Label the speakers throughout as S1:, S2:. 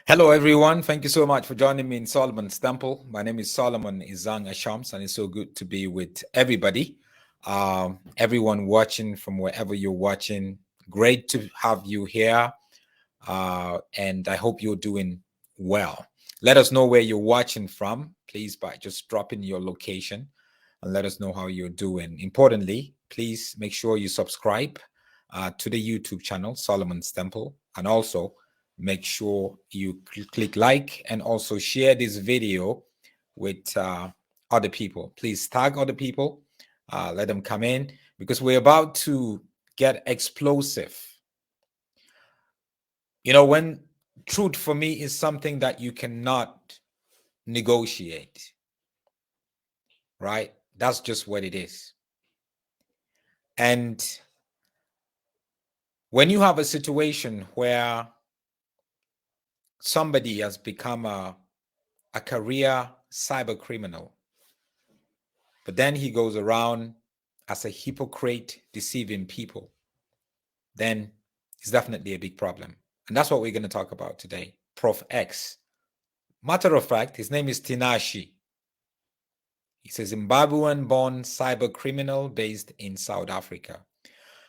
S1: Hello, everyone. Thank you so much for joining me in Solomon's Temple. My name is Solomon Izang Ashoms, and it's so good to be with everybody. Everyone watching from wherever you're watching, great to have you here. And I hope you're doing well. Let us know where you're watching from, please, by just dropping your location and let us know how you're doing. Importantly, please make sure you subscribe to the YouTube channel, Solomon's Temple, and also make sure you click like and also share this video with other people. Please tag other people, let them come in because we're about to get explosive. You know, when truth for me is something that you cannot negotiate, right? That's just what it is. And when you have a situation where somebody has become a career cyber criminal, but then he goes around as a hypocrite deceiving people, then it's definitely a big problem. And that's what we're going to talk about today. Prof X. Matter of fact, his name is Tinashe. He's a Zimbabwean-born cyber criminal based in South Africa.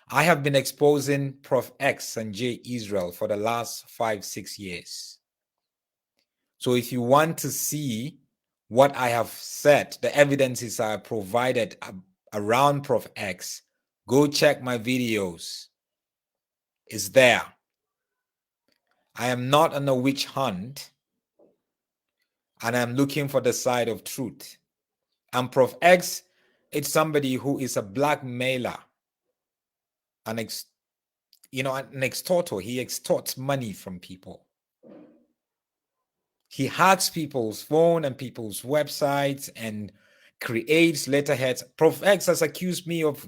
S1: I have been exposing Prof X and J Israel for the last 5-6 years. So if you want to see what I have said, the evidences I provided around Prof X, go check my videos. It's there. I am not on a witch hunt, and I'm looking for the side of truth. And Prof X, it's somebody who is a blackmailer, an extorter. He extorts money from people. He hacks people's phone and people's websites and creates letterheads. Prof X has accused me of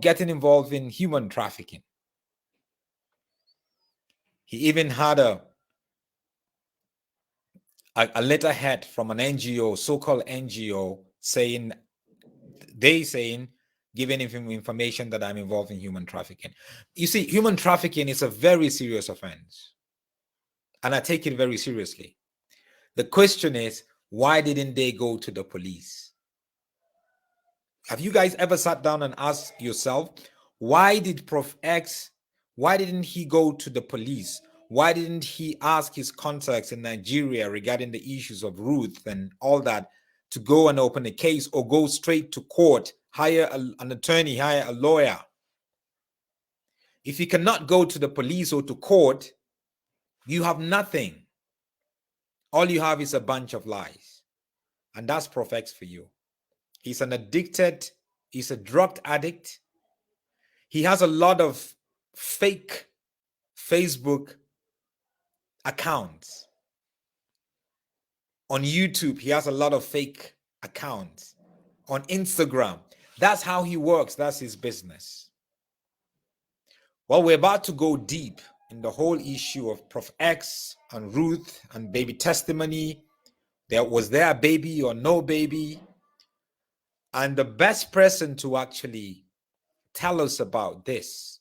S1: getting involved in human trafficking. He even had a letterhead from an NGO, so-called NGO, giving him information that I'm involved in human trafficking. You see, human trafficking is a very serious offense, and I take it very seriously. The question is, why didn't they go to the police? Have you guys ever sat down and asked yourself, why did Prof X, why didn't he go to the police? Why didn't he ask his contacts in Nigeria regarding the issues of Ruth and all that to go and open a case or go straight to court, hire an attorney, hire a lawyer? If you cannot go to the police or to court, you have nothing. All you have is a bunch of lies. And that's Prof X for you. He's he's a drug addict. He has a lot of fake Facebook accounts. On YouTube, he has a lot of fake accounts. On Instagram, that's how he works. That's his business. Well, we're about to go deep in the whole issue of Prof X and Ruth and baby testimony. Was there a baby or no baby? And the best person to actually tell us about this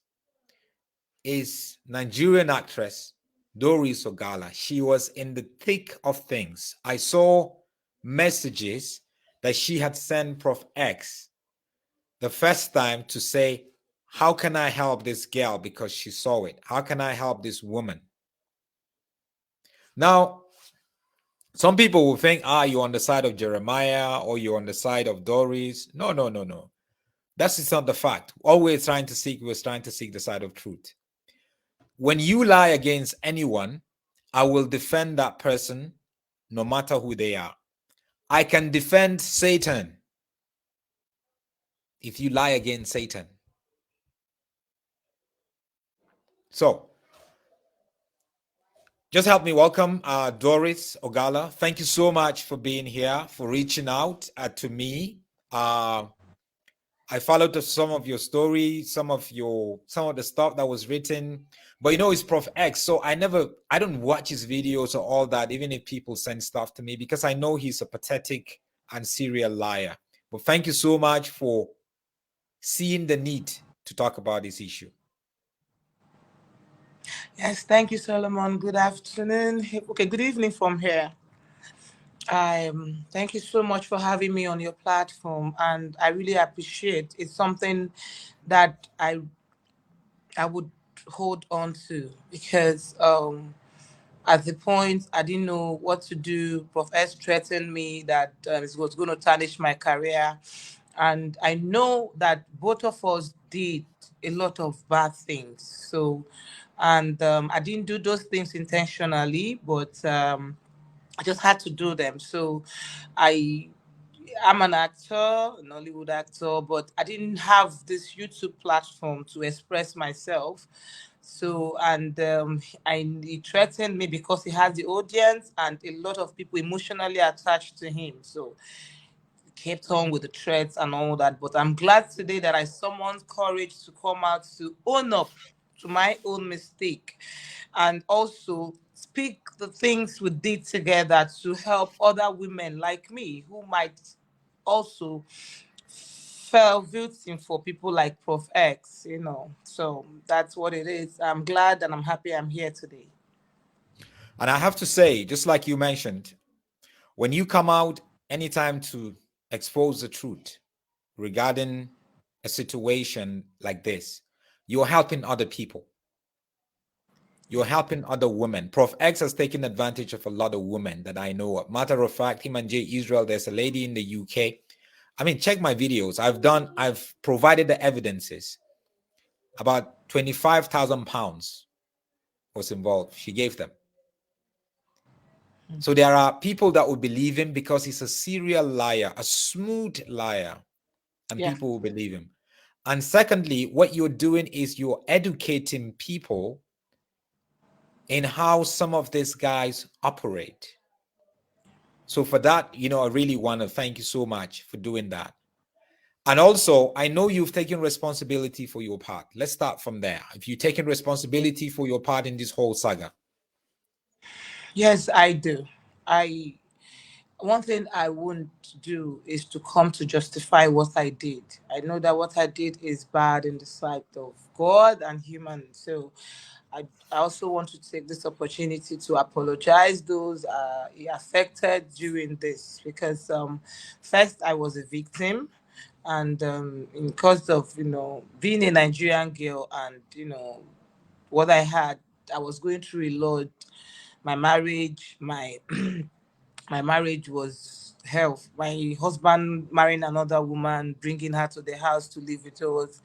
S1: is Nigerian actress Doris Ogala. She was in the thick of things. I saw messages that she had sent Prof X the first time to say, how can I help this girl? Because she saw it. How can I help this woman? Now, some people will think, you're on the side of Jeremiah or you're on the side of Doris. No. That's not the fact. All we're trying to seek the side of truth. When you lie against anyone, I will defend that person no matter who they are. I can defend Satan if you lie against Satan. So, just help me welcome Doris Ogala. Thank you so much for being here, for reaching out to me. I followed some of your stories, some of the stuff that was written, but it's Prof X. So I don't watch his videos or all that, even if people send stuff to me, because I know he's a pathetic and serial liar. But thank you so much for seeing the need to talk about this issue.
S2: Yes, thank you, Solomon. Good afternoon. Okay, good evening from here. Thank you so much for having me on your platform, and I really appreciate. It's something that I would hold on to because at the point I didn't know what to do. Prof S threatened me that it was going to tarnish my career, and I know that both of us did a lot of bad things. So, and I didn't do those things intentionally, but I just had to do them. So, I I'm an actor, an Hollywood actor, but I didn't have this YouTube platform to express myself. So, and he threatened me because he has the audience and a lot of people emotionally attached to him. So, he kept on with the threats and all that. But I'm glad today that I summoned courage to come out to own up to my own mistake and also speak the things we did together to help other women like me who might also fell victim for people like Prof X. So that's what it is. I'm glad and I'm happy I'm here today.
S1: And I have to say, just like you mentioned, when you come out anytime to expose the truth regarding a situation like this, you're helping other people. You're
S2: Yes.
S1: helping other women. Prof X has taken advantage of a lot of women that I know of. Matter of fact, him and Jay Israel, there's a lady in the UK. I mean, check my videos. I've provided the evidences. About £25,000 was involved. She gave them. So there are people that will believe him because he's a serial liar, a smooth liar, and
S2: Yeah.
S1: people will believe him. And secondly, what you're doing is you're educating people in how some of these guys operate. So for that, I really want to thank you so much for doing that. And also, I know you've taken responsibility for your part. Let's start from there. If you've taken responsibility for your part in this whole saga.
S2: Yes, I do. I One thing I won't do is to come to justify what I did. I know that what I did is bad in the sight of God and human. So I also want to take this opportunity to apologize those affected during this because first I was a victim, and in cause of being a Nigerian girl and what I had, I was going through a lot. My marriage, my marriage was hell. My husband marrying another woman, bringing her to the house to live with us,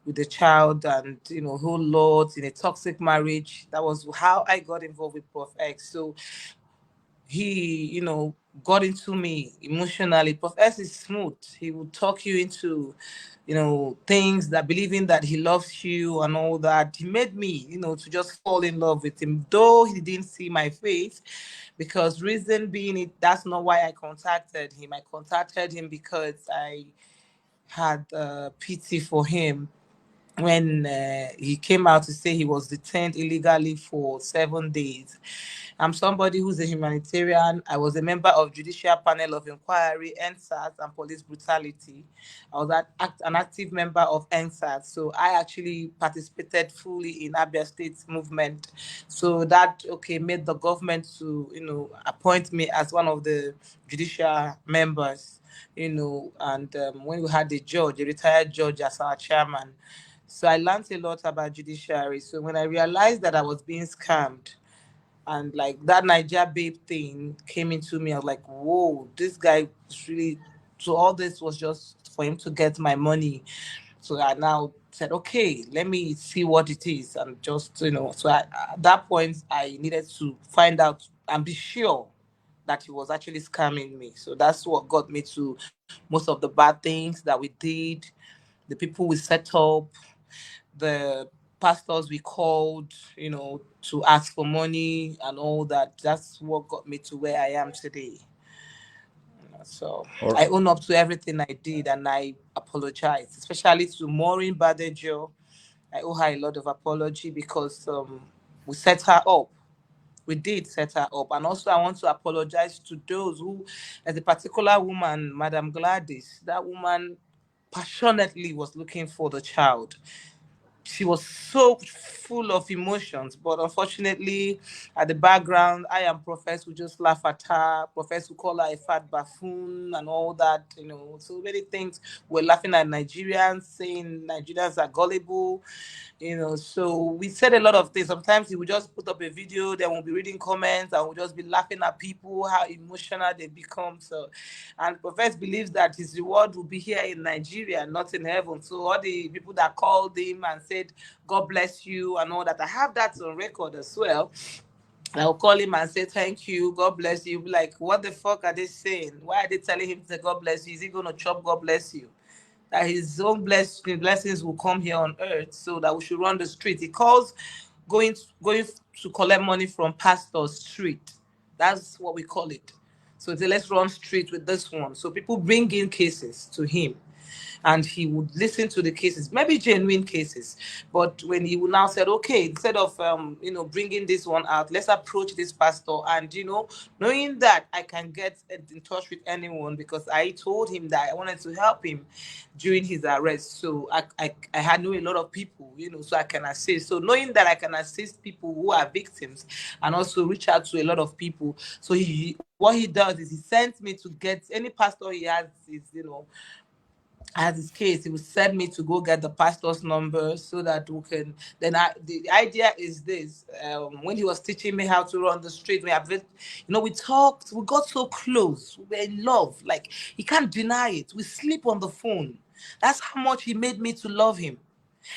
S2: with the child, and whole lot in a toxic marriage. That was how I got involved with Prof X. So he, got into me emotionally. Prof S is smooth. He will talk you into, things that believing that he loves you and all that. He made me, to just fall in love with him, though he didn't see my face. Because reason being, that's not why I contacted him. I contacted him because I had pity for him when he came out to say he was detained illegally for 7 days. I'm somebody who's a humanitarian. I was a member of Judicial Panel of Inquiry, NSAS, and Police Brutality. I was an active member of NSAS, so I actually participated fully in Abia State's movement. So that made the government to appoint me as one of the judicial members. And when we had the judge, a retired judge, as our chairman. So I learned a lot about judiciary. So when I realized that I was being scammed and like that Niger babe thing came into me, I was like, whoa, this guy is really, so all this was just for him to get my money. So I now said, okay, let me see what it is. And just, so at that point, I needed to find out and be sure that he was actually scamming me. So that's what got me to most of the bad things that we did, the people we set up, the pastors we called, to ask for money and all that. That's what got me to where I am today. So I own up to everything I did and I apologize, especially to Maureen Badejo. I owe her a lot of apology because we set her up. We did set her up. And also, I want to apologize to those who, as a particular woman, Madam Gladys, that woman passionately was looking for the child. she was so full of emotions. But unfortunately, at the background, I am Professor who just laugh at her, Professor who call her a fat buffoon and all that, so many things. We're laughing at Nigerians, saying Nigerians are gullible, so we said a lot of things. Sometimes he would just put up a video, then we'll be reading comments and we'll just be laughing at people, how emotional they become. So, and Professor believes that his reward will be here in Nigeria, not in heaven. So all the people that called him and said, God bless you and all that, I have that on record as well. I'll call him and say, thank you, God bless you. Be like, what the fuck are they saying? Why are they telling him to say, God bless you? Is he going to chop God bless you? That his own blessings will come here on earth, so that we should run the street. He calls going to collect money from pastor's street. That's what we call it. So let's run street with this one. So people bring in cases to him and he would listen to the cases, maybe genuine cases. But when he would now said, okay, instead of bringing this one out, let's approach this pastor, and knowing that I can get in touch with anyone, because I told him that I wanted to help him during his arrest. So I had know a lot of people, so I can assist. So knowing that I can assist people who are victims and also reach out to a lot of people. So what he does is he sends me to get any pastor he has is, as his case, he would send me to go get the pastor's number so that we can. Then the idea is this: when he was teaching me how to run the street, we talked, we got so close, we were in love. Like, he can't deny it. We sleep on the phone. That's how much he made me to love him.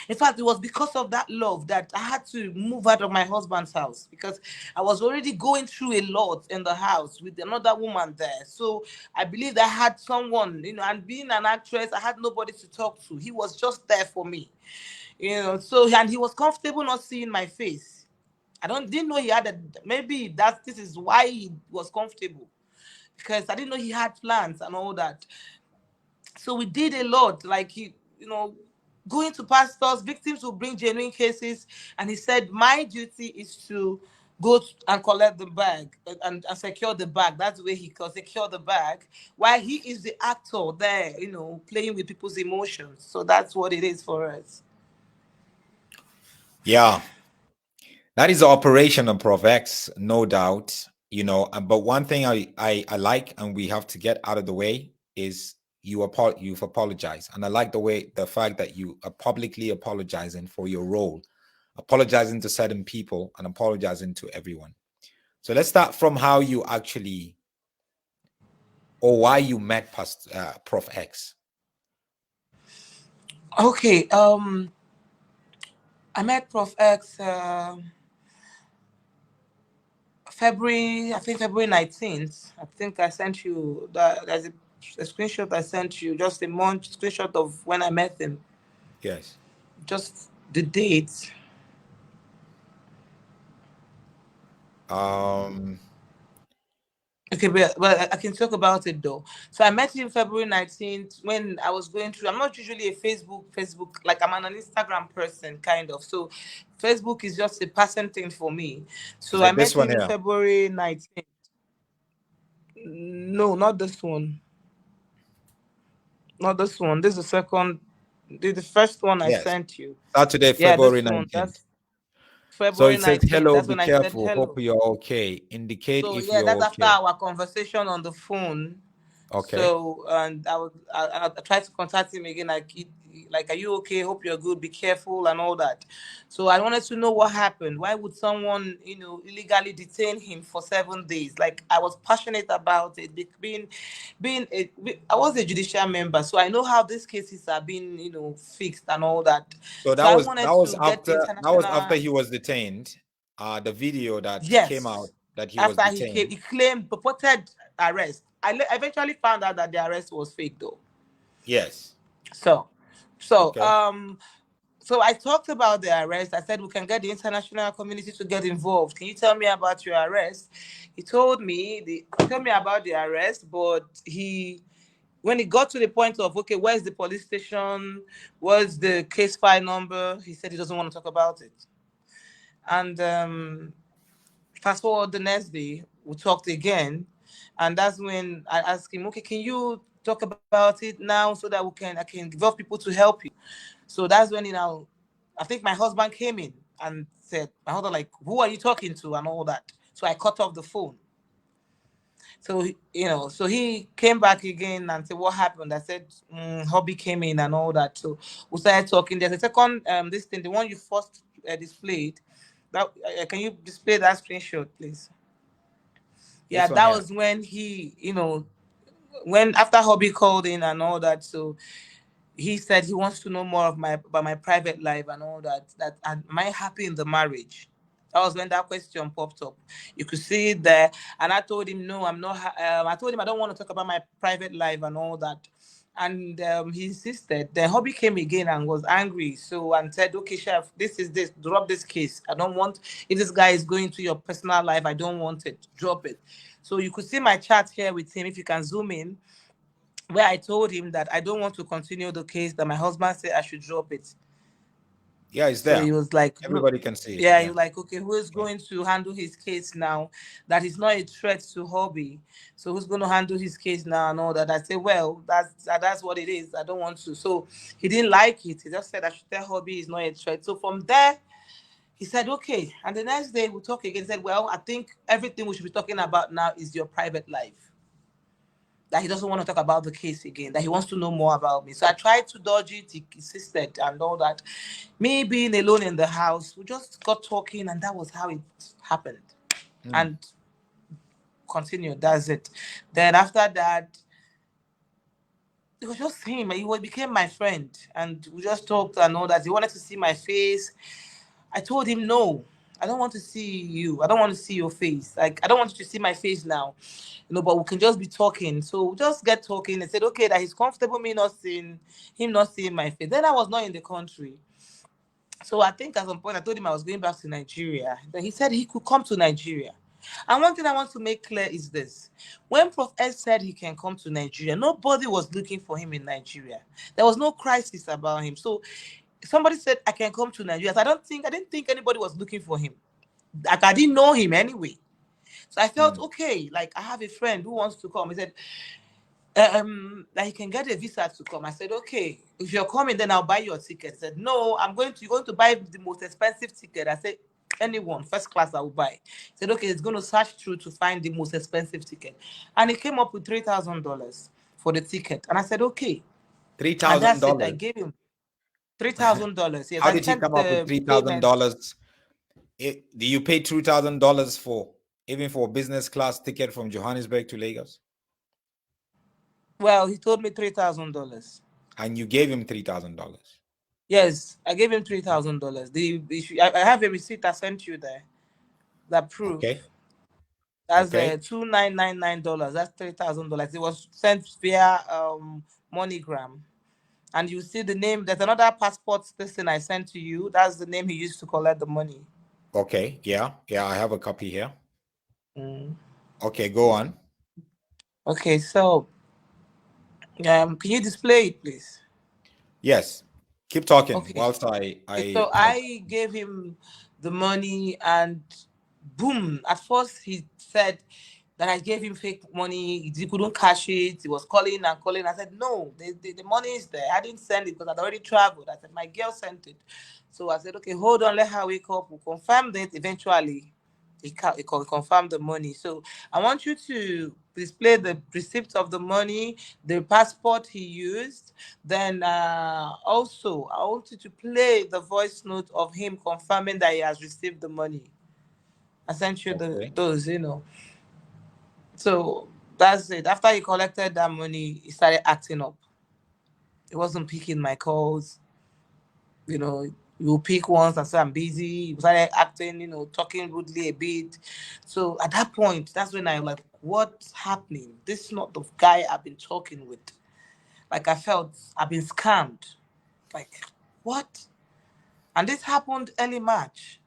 S2: In fact, it was because of that love that I had to move out of my husband's house, because I was already going through a lot in the house with another woman there. So I believed I had someone, and being an actress, I had nobody to talk to. He was just there for me, so, and he was comfortable not seeing my face. I didn't know he had maybe this is why he was comfortable, because I didn't know he had plans and all that. So we did a lot, like going to pastors. Victims will bring genuine cases, and he said my duty is to go and collect the bag and secure the bag. That's the way he can secure the bag, while he is the actor there, playing with people's emotions. So that's what it is for us.
S1: Yeah, that is the operation of Prof X, no doubt. But one thing I like, and we have to get out of the way, is you've apologized, and I like the fact that you are publicly apologizing for your role, apologizing to certain people and apologizing to everyone. So let's start from how you actually, or why you met Prof X.
S2: Okay, I met Prof X February 19th. I think I sent you there's a screenshot I sent you, just a month screenshot of when I met him.
S1: Yes.
S2: Just the date. Okay, but I can talk about it though. So I met him February 19th when I was going through. I'm not usually a Facebook, like I'm an Instagram person, kind of. So Facebook is just a passing thing for me.
S1: Is
S2: So I
S1: it this
S2: met
S1: one
S2: him in
S1: here?
S2: February 19th. No, not this one. Not this one. This is the second. The first one I
S1: Yes.
S2: sent you.
S1: Saturday,
S2: Yeah,
S1: February
S2: this one.
S1: 19th.
S2: That's
S1: So
S2: February
S1: it says,
S2: 19th.
S1: hello,
S2: That's
S1: be
S2: when I said
S1: careful. Hope
S2: hello.
S1: you're okay. Indicate
S2: So
S1: if
S2: yeah,
S1: you're
S2: that's after
S1: okay.
S2: our conversation on the phone.
S1: Okay.
S2: So, and I tried to contact him again, like, are you okay? Hope you're good. Be careful and all that. So I wanted to know what happened. Why would someone, illegally detain him for 7 days? Like, I was passionate about it. I was a judicial member, so I know how these cases are being, fixed and all that.
S1: So
S2: So
S1: that
S2: I
S1: was
S2: wanted
S1: that was
S2: to get
S1: after that was
S2: international.
S1: after he was detained. The video that came out
S2: Yes.
S1: that he was
S2: After he came,
S1: detained.
S2: he claimed purported arrest. Eventually found out that the arrest was fake, though.
S1: Yes.
S2: So, so
S1: Okay.
S2: um, so I talked about the arrest. I said we can get the international community to get involved. Can you tell me about your arrest? He told me about the arrest, but when it got to the point of, okay, where's the police station? What's the case file number? He said he doesn't want to talk about it. And fast forward the next day, we talked again, and that's when I asked him, okay, can you talk about it now so that I can involve people to help you? So that's when he now I think my husband came in and said, my husband like, who are you talking to and all that. So I cut off the phone. So so he came back again and said, what happened? I said, hubby came in and all that. So we started talking. There's a second this thing, the one you first displayed. That can you display that screenshot, please? Yeah,
S1: This one
S2: that
S1: here.
S2: was when he, when after hubby called in and all that. So he said he wants to know more of my about my private life and all that. That am I happy in the marriage? That was when that question popped up. You could see it there, and I told him no, I'm not. I told him I don't want to talk about my private life and all that, and he insisted. Then hubby came again and was angry, so and said, "Okay, chef, this. Drop this case. I don't want. If this guy is going to your personal life, I don't want it. Drop it." So you could see my chat here with him. If you can zoom in, where I told him that I don't want to continue the case, that my husband said I should drop it.
S1: Yeah, it's
S2: So
S1: there.
S2: he was like, "Look,"
S1: Everybody can see it.
S2: yeah, he
S1: Yeah.
S2: was like, okay, who is
S1: Yeah.
S2: going to handle his case now? That he's not a threat to hobby. So who's going to handle his case now and all that? I said, well, that's what it is. I don't want to. So he didn't like it. He just said I should tell hobby he's not a threat. So from there, he said, okay. And the next day we talk again. He said, well, I think everything we should be talking about now is your private life, that he doesn't want to talk about the case again, that he wants to know more about me. So I tried to dodge it, he insisted and all that. Me being alone in the house, we just got talking, and that was how it happened.
S1: Mm.
S2: And continued, that's it. Then after that, it was just him. Became my friend, and we just talked and all that. He wanted to see my face. I told him no. I don't want to see you. I don't want to see your face. Like I don't want you to see my face now. But we can just be talking. So we just get talking and said, okay, that he's comfortable me not seeing him not seeing my face. Then I was not in the country. So I think at some point I told him I was going back to Nigeria. Then he said he could come to Nigeria. And one thing I want to make clear is this. When Prof S said he can come to Nigeria, nobody was looking for him in Nigeria. There was no crisis about him. So somebody said I can come to Nigeria. So I didn't think anybody was looking for him. Like I didn't know him anyway. So I felt
S1: Mm.
S2: okay. Like I have a friend who wants to come. He said, that he can get a visa to come. I said, okay, if you're coming, then I'll buy your ticket. He said, no, you're going to buy the most expensive ticket. I said, anyone, first class, I will buy. He said, okay, it's going to search through to find the most expensive ticket. And he came up with $3,000 for the ticket. And I said, okay.
S1: Three
S2: And
S1: thousand
S2: that's it. I
S1: dollars.
S2: gave him $3,000. Yes,
S1: How
S2: I
S1: did he
S2: sent
S1: come up with
S2: the
S1: three thousand
S2: payment.
S1: dollars? Do you pay $2,000 for even for a business class ticket from Johannesburg to Lagos?
S2: Well, he told me $3,000.
S1: And you gave him $3,000.
S2: Yes, I gave him $3,000. I have a receipt I sent you there. That proof.
S1: Okay.
S2: That's
S1: Okay.
S2: $2,999. That's $3,000. It was sent via MoneyGram, and you see the name. There's another passport this thing I sent to you. That's the name he used to collect the money.
S1: Okay. Yeah. Yeah. I have a copy here.
S2: Mm.
S1: Okay. Go on.
S2: Okay, so can you display it, please?
S1: Yes. Keep talking
S2: Okay.
S1: whilst
S2: So I gave him the money, and boom. At first, he said that I gave him fake money. He couldn't cash it. He was calling and calling. I said, no, the money is there. I didn't send it because I'd already traveled. I said, my girl sent it. So I said, okay, hold on, let her wake up. We'll confirm that eventually. He confirmed the money. So I want you to display the receipt of the money, the passport he used. Then also, I want you to play the voice note of him confirming that he has received the money. I sent you
S1: Okay.
S2: those. So that's it. After he collected that money, he started acting up. He wasn't picking my calls. You know, you will pick once and say I'm busy. He started acting, talking rudely a bit. So at that point, that's when I like, what's happening? This is not the guy I've been talking with. Like I felt I've been scammed. Like, what? And this happened early March.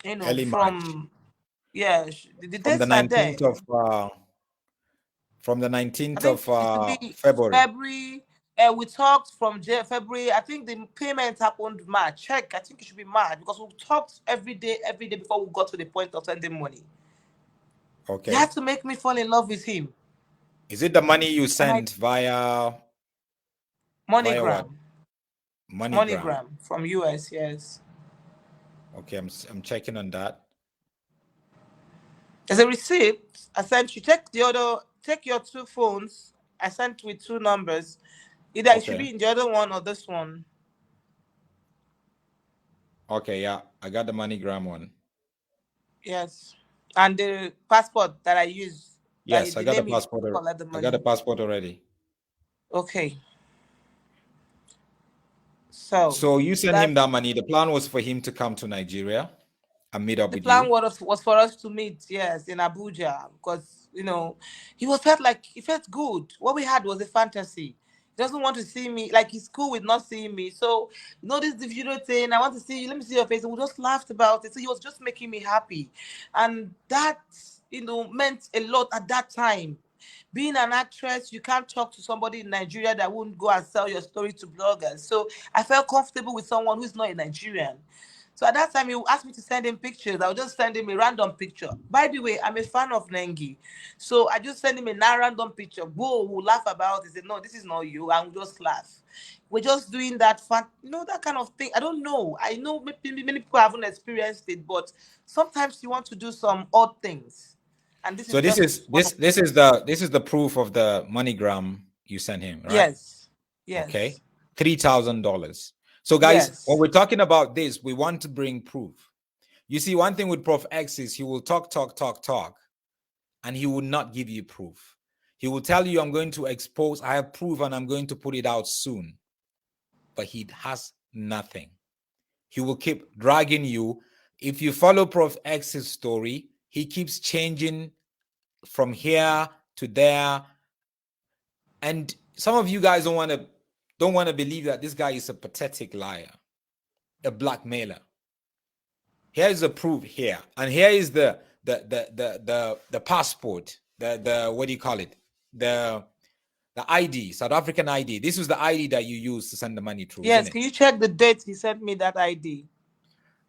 S1: Early March.
S2: From yeah, the
S1: From the
S2: dates are there.
S1: 19th of from the
S2: I
S1: 19th
S2: think
S1: of
S2: it should be
S1: February.
S2: February. We talked from February. I think the payment happened March. Check. I think it should be March because we talked every day before we got to the point of sending money. He had
S1: Okay.
S2: to make me fall in love with him.
S1: Is it the money you
S2: And I
S1: sent via what?
S2: MoneyGram.
S1: MoneyGram.
S2: MoneyGram from US. Yes.
S1: Okay, I'm checking on that.
S2: There's a receipt I sent you. Take your two phones. I sent with two numbers. Either it should
S1: Okay.
S2: be in the other one or this one.
S1: Okay, yeah, I got the MoneyGram one.
S2: Yes. And the passport that I use,
S1: Yes, I
S2: the
S1: got the
S2: name you
S1: passport.
S2: collect the
S1: I got the
S2: money.
S1: passport already.
S2: Okay. So
S1: So you send him
S2: that's
S1: that money. The plan was for him to come to Nigeria and meet up
S2: the
S1: with
S2: plan
S1: you.
S2: was for us to meet, yes, in Abuja, because he felt good. What we had was a fantasy. He doesn't want to see me, like he's cool with not seeing me. So this the video thing. I want to see you. Let me see your face. And we just laughed about it. So he was just making me happy, and that meant a lot at that time. Being an actress, you can't talk to somebody in Nigeria that won't go and sell your story to bloggers. So I felt comfortable with someone who's not a Nigerian. So at that time, he asked me to send him pictures. I would just send him a random picture. By the way, I'm a fan of Nengi. So I just send him a random picture. Whoa, we'll laugh about it. Say, no, this is not you. And we'll just laugh. We're just doing that fun, that kind of thing. I don't know. I know many people haven't experienced it, but sometimes you want to do some odd things. And this is
S1: So this is
S2: just one of
S1: this is the proof of the MoneyGram you sent him, right?
S2: Yes.
S1: Okay.
S2: Yes.
S1: $3,000. So guys, when
S2: Yes.
S1: we're talking about this, we want to bring proof. You see, one thing with Prof X is he will talk, and he will not give you proof. He will tell you, I'm going to expose, I have proof and I'm going to put it out soon. But he has nothing. He will keep dragging you. If you follow Prof X's story, he keeps changing from here to there. And some of you guys don't want to believe that this guy is a pathetic liar, a blackmailer. Here is the proof here, and here is the passport, the what do you call it, the ID, South African ID. This was the ID that you used to send the money through, isn't
S2: Yes.
S1: it?
S2: Can you check the date he sent me that ID?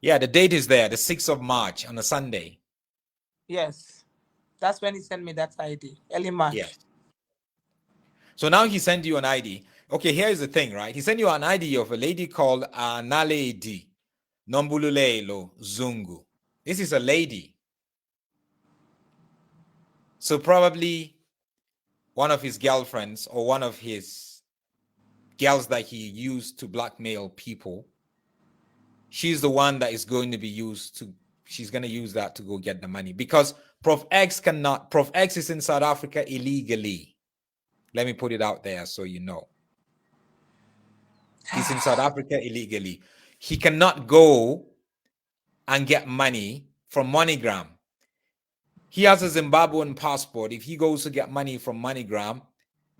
S1: Yeah, the date is there, the 6th of March on a Sunday.
S2: Yes. That's when he sent me that ID. Early March.
S1: Yes. So now he sent you an ID. Okay, here's the thing, right? He sent you an ID of a lady called Naledi Nombululelo Zungu. This is a lady. So probably one of his girlfriends or one of his girls that he used to blackmail people. She's the one that is going to be used to, she's going to use that to go get the money, because Prof X is in South Africa illegally. Let me put it out there so you know. He's in South Africa illegally. He cannot go and get money from MoneyGram. He has a Zimbabwean passport. If he goes to get money from MoneyGram,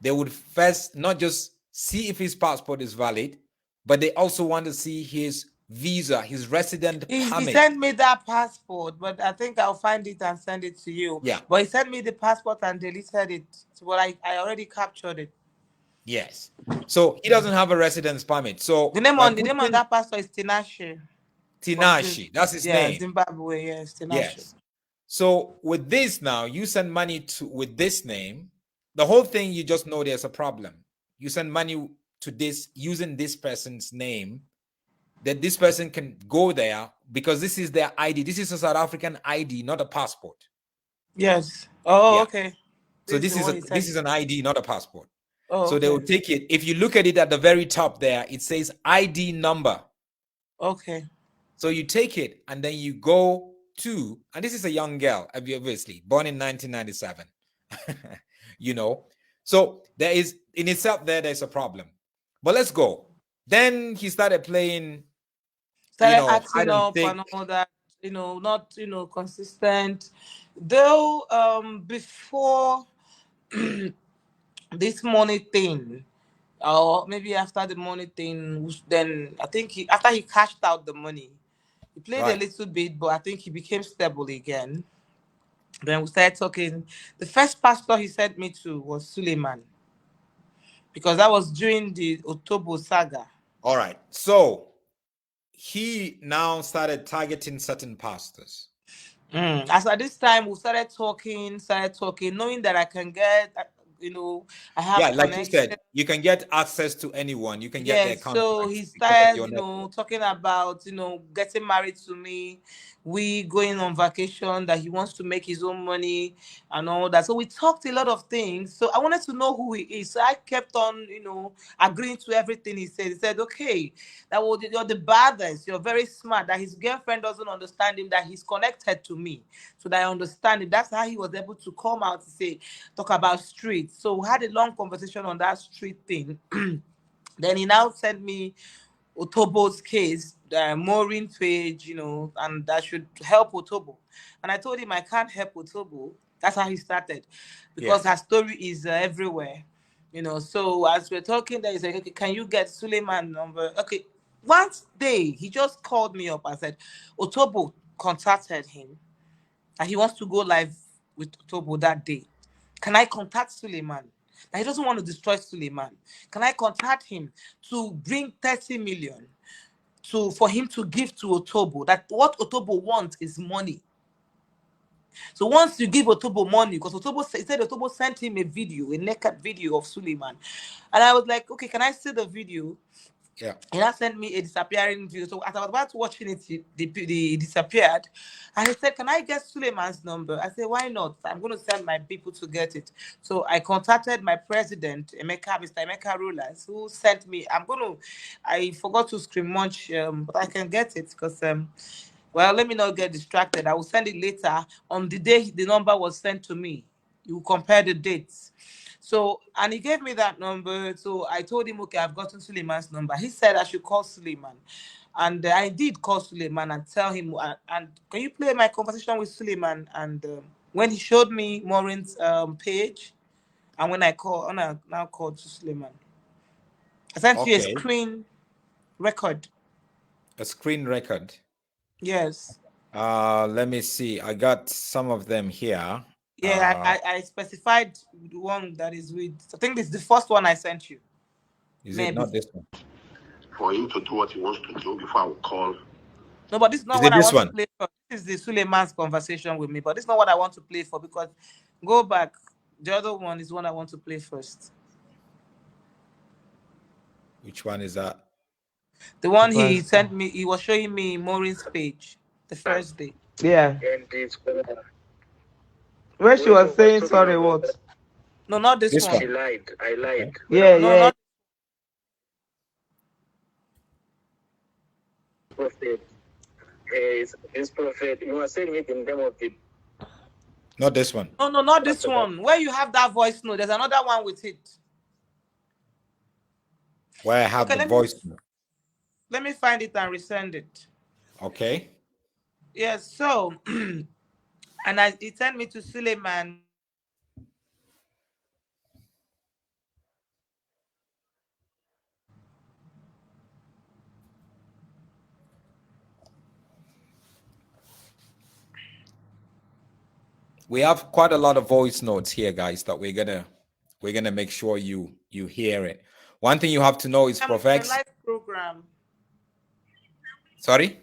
S1: they would first not just see if his passport is valid, but they also want to see his visa, his resident
S2: He
S1: permit.
S2: sent me that passport, but I think I'll find it and send it to you.
S1: Yeah.
S2: But he sent me the passport and deleted it. But I already captured it.
S1: Yes. So he doesn't have a residence permit. So
S2: The name
S1: by
S2: on the name on
S1: putting
S2: that passport is Tinashe.
S1: Tinashi, that's his name.
S2: Zimbabwe, yes, Tinashe.
S1: Yes. So with this now, you send money to with this name, the whole thing, you just know there's a problem. You send money to this using this person's name, that this person can go there because this is their ID. This is a South African ID, not a passport.
S2: Yes. Oh,
S1: Yeah.
S2: okay.
S1: So this is an ID, not a passport.
S2: Oh,
S1: so
S2: okay.
S1: they will take it. If you look at it at the very top there, it says ID number.
S2: Okay.
S1: So you take it and then you go to, and this is a young girl, obviously, born in 1997. So there is, in itself, there's a problem. But let's go. Then he started playing,
S2: Started
S1: hide
S2: acting
S1: and
S2: up
S1: seek.
S2: and all that, not consistent. Though before this money thing, or maybe after the money thing, then I think after he cashed out the money, he played a
S1: Right.
S2: little bit, but I think he became stable again. Then we started talking. The first pastor he sent me to was Suleiman, because that was during the Otobo saga.
S1: All right. So he now started targeting certain pastors.
S2: As at this time, we started talking, knowing that I can I have
S1: Yeah, like you
S2: connection.
S1: said, you can get access to anyone. You can get their
S2: Yes, so
S1: contacts
S2: he
S1: because of
S2: started,
S1: your network.
S2: talking about, getting married to me, we going on vacation, that he wants to make his own money and all that. So we talked a lot of things. So I wanted to know who he is. So I kept on, agreeing to everything he said. He said, okay, that was you're the baddest, you're very smart, that his girlfriend doesn't understand him, that he's connected to me. So that I understand it. That's how he was able to come out to say, talk about street. So we had a long conversation on that street thing. Then he now sent me Otobo's case, Maureen page, and that should help Otobo. And I told him I can't help Otobo. That's how he started, because her
S1: Yes.
S2: story is everywhere. So as we're talking, there is like, okay, can you get Suleiman number? Okay, one day he just called me up and said, Otobo contacted him and he wants to go live with Otobo that day. Can I contact Suleiman? That he doesn't want to destroy Suleiman. Can I contact him to bring 30 million for him to give to Otobo? That what Otobo wants is money. So once you give Otobo money, because Otobo said Otobo sent him a naked video of Suleiman. And I was like, okay, can I see the video?
S1: Yeah.
S2: He now sent me a disappearing video. So as I was about watching it, the disappeared. And he said, can I get Suleiman's number? I said, why not? I'm going to send my people to get it. So I contacted my president, Mr. Emeka Rollers, who sent me. I forgot to screen munch, but I can get it because, well, let me not get distracted. I will send it later. On the day the number was sent to me, you compare the dates. So, and he gave me that number. So I told him, okay, I've gotten Suleiman's number. He said I should call Suleiman. And I did call Suleiman and tell him, and can you play my conversation with Suleiman? And when he showed me Maureen's page, and when I now called to Suleiman, I sent you a
S1: Okay.
S2: screen record.
S1: A screen record.
S2: Yes.
S1: Let me see. I got some of them here.
S2: Yeah, I specified the one that is with, I think this is the first one I sent you.
S1: Is it
S2: Maybe.
S1: not this one?
S3: For him to do what he wants to do before I will call.
S2: No, but this is not
S1: Is
S2: what
S1: it
S2: I
S1: this
S2: want to
S1: one?
S2: play for. This is the Suleiman's conversation with me, but this is not what I want to play for, because go back. The other one is one I want to play first.
S1: Which one is that?
S2: The one he sent me, he was showing me Maureen's page the first day.
S4: Yeah.
S3: And it's
S4: Where she was saying sorry, what?
S2: No, not this
S1: This
S2: one.
S3: she
S1: one.
S3: lied. I lied.
S1: Okay.
S4: Yeah,
S2: No,
S4: yeah.
S2: not
S3: Prophet. His prophet. You are saying it in name of the.
S1: Not this one.
S2: no, not this one. Where you have that voice note, there's another one with it.
S1: Where I have
S2: Okay,
S1: the voice note.
S2: let me find it and resend it.
S1: Okay.
S2: Yes, so and he sent me to Suleiman.
S1: We have quite a lot of voice notes here, guys, that we're gonna make sure you hear it. One thing you have to know is
S2: I'm
S1: Prof
S2: on a
S1: X.
S2: live program.
S1: Sorry?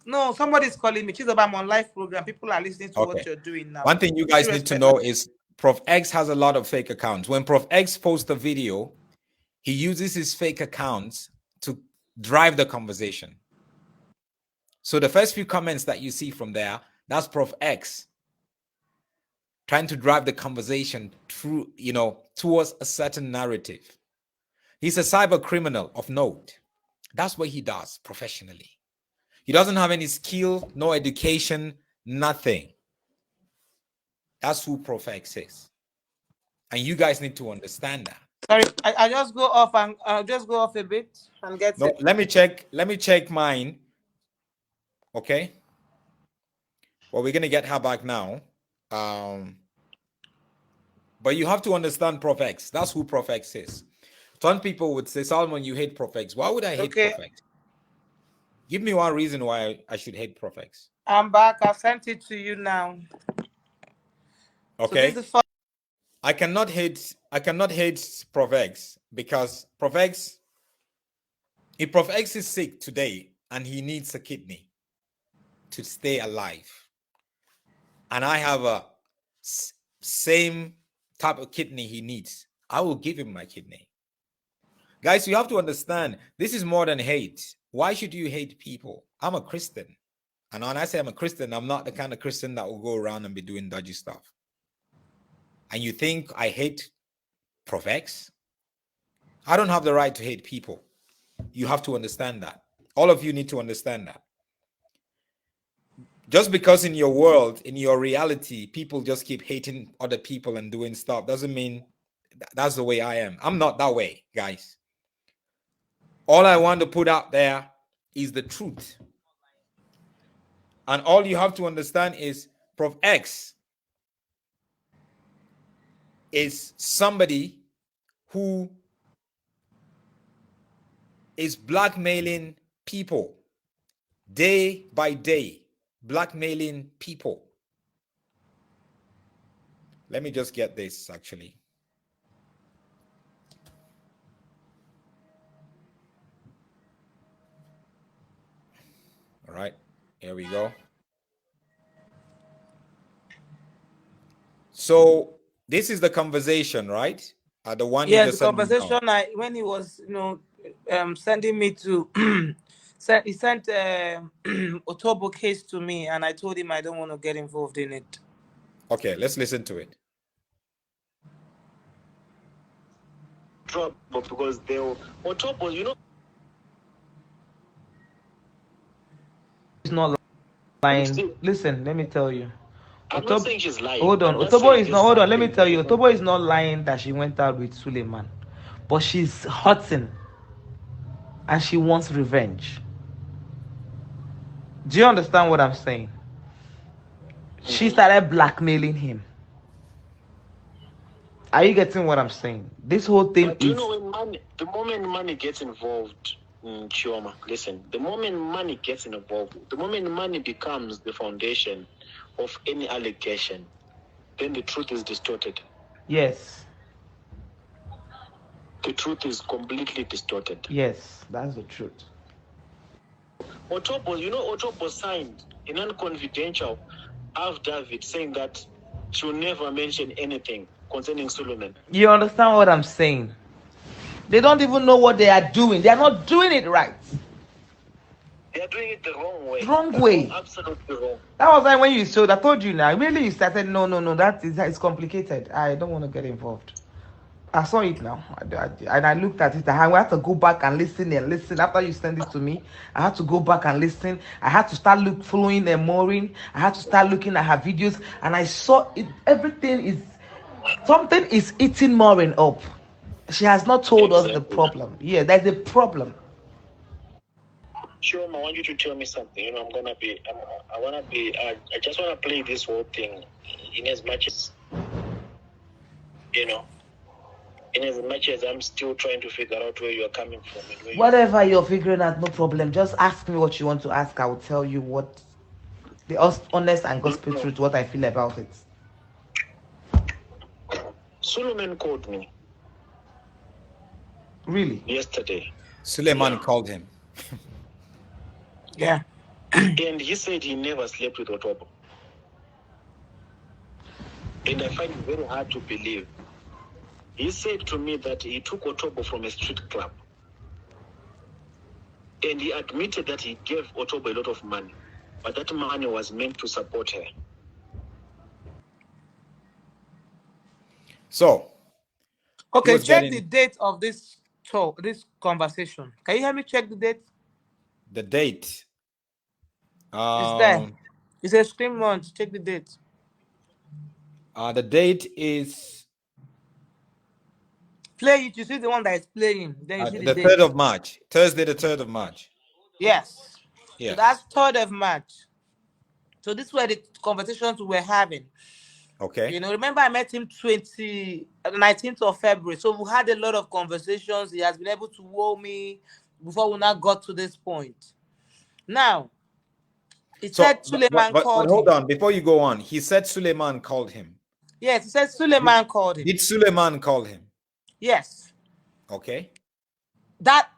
S2: No, somebody's calling me. She's about on live program. People are listening to what
S1: Okay.
S2: you're doing now.
S1: One thing you guys need to know is Prof X has a lot of fake accounts. When Prof X posts a video, he uses his fake accounts to drive the conversation. So the first few comments that you see from there, that's Prof X trying to drive the conversation through, towards a certain narrative. He's a cyber criminal of note. That's what he does professionally. He doesn't have any skill, no education, nothing. That's who Prof X is. And you guys need to understand that.
S2: Sorry, I just go off and just go off a bit and get it.
S1: Let me check mine. Okay. Well, we're gonna get her back now. But you have to understand Prof X. That's who Prof X is. Some people would say, Solomon, you hate Prof X. Why would I hate Prof X? Give me one reason why I should hate Prof X.
S2: I'm back. I've sent it to you now.
S1: Okay.
S2: So this is the first.
S1: I cannot hate Prof X because Prof X, if Prof X is sick today and he needs a kidney to stay alive, and I have a same type of kidney he needs, I will give him my kidney. Guys, you have to understand, this is more than hate. Why should you hate people? I'm a Christian. And when I say I'm a Christian, I'm not the kind of Christian that will go around and be doing dodgy stuff. And you think I hate Prof X? I don't have the right to hate people. You have to understand that. All of you need to understand that. Just because in your world, in your reality, people just keep hating other people and doing stuff doesn't mean that's the way I am. I'm not that way, guys. All I want to put out there is the truth. And all you have to understand is Prof X is somebody who is blackmailing people day by day, blackmailing people. Let me just get this actually. All right, here we go. So this is the conversation, right? The one
S2: Yeah,
S1: you
S2: the
S1: just sent me now.
S2: conversation when he was, sending me to, he sent Otobo case to me, and I told him I don't want to get involved in it.
S1: Okay, let's listen to it.
S3: Trouble because they were Otobo, you know.
S4: She's not lying. Listen, let me tell you.
S3: I'm not saying she's lying.
S4: Hold on. Otobo is not. Hold on. Let me tell you. Otobo is not lying that she went out with Suleiman, but she's hurting, and she wants revenge. Do you understand what I'm saying? She started blackmailing him. Are you getting what I'm saying? This whole thing
S3: But you know, when money, the moment money gets involved, Chioma, listen, the moment money gets involved, the moment money becomes the foundation of any allegation, then the truth is distorted.
S4: Yes.
S3: The truth is completely distorted.
S4: Yes, that's the truth.
S3: Otobo, you know, Otobo signed a non-confidential affidavit saying that she'll never mention anything concerning Suleiman.
S4: You understand what I'm saying? They don't even know what they are doing. They are not doing it right.
S3: They are doing it the wrong way.
S4: Wrong way.
S3: Absolutely wrong.
S4: That was like when you showed. I told you now. Really, you started. No. That is complicated. I don't want to get involved. I saw it now, and I looked at it. I had to go back and listen After you sent it to me, I had to go back and listen. I had to start following Maureen. I had to start looking at her videos, and I saw it. Something is eating Maureen up. She has not told us the problem. Yeah, there's a problem.
S3: Sure, I want you to tell me something. You know, I just want to play this whole thing in as much as, in as much as I'm still trying to figure out where you're coming from. And
S4: whatever you're figuring out, no problem. Just ask me what you want to ask. I will tell you what the honest and gospel truth, what I feel about it.
S3: Suleiman called me.
S4: Really?
S3: Yesterday.
S1: Suleiman called him.
S2: Yeah.
S3: And he said he never slept with Otobo. And I find it very hard to believe. He said to me that he took Otobo from a street club. And he admitted that he gave Otobo a lot of money. But that money was meant to support her.
S1: So,
S2: Okay, check the date of this talk, this conversation. Can you help me check the date?
S1: The date.
S2: It's there. It's a screen month. Check the date.
S1: The date is.
S2: Play it. You see the one that is playing. Then you see
S1: the
S2: date.
S1: 3rd of March. Thursday, the 3rd of March.
S2: Yes.
S1: Yes.
S2: So that's 3rd of March. So this were the conversations we were having.
S1: Okay.
S2: You know, remember I met him 19th of February. So we had a lot of conversations. He has been able to woo me before we now got to this point. Now, he said Suleiman called him.
S1: But hold on, before you go on, he said Suleiman called him.
S2: Yes, he said Suleiman called him.
S1: Did Suleiman call him?
S2: Yes.
S1: Okay.
S2: That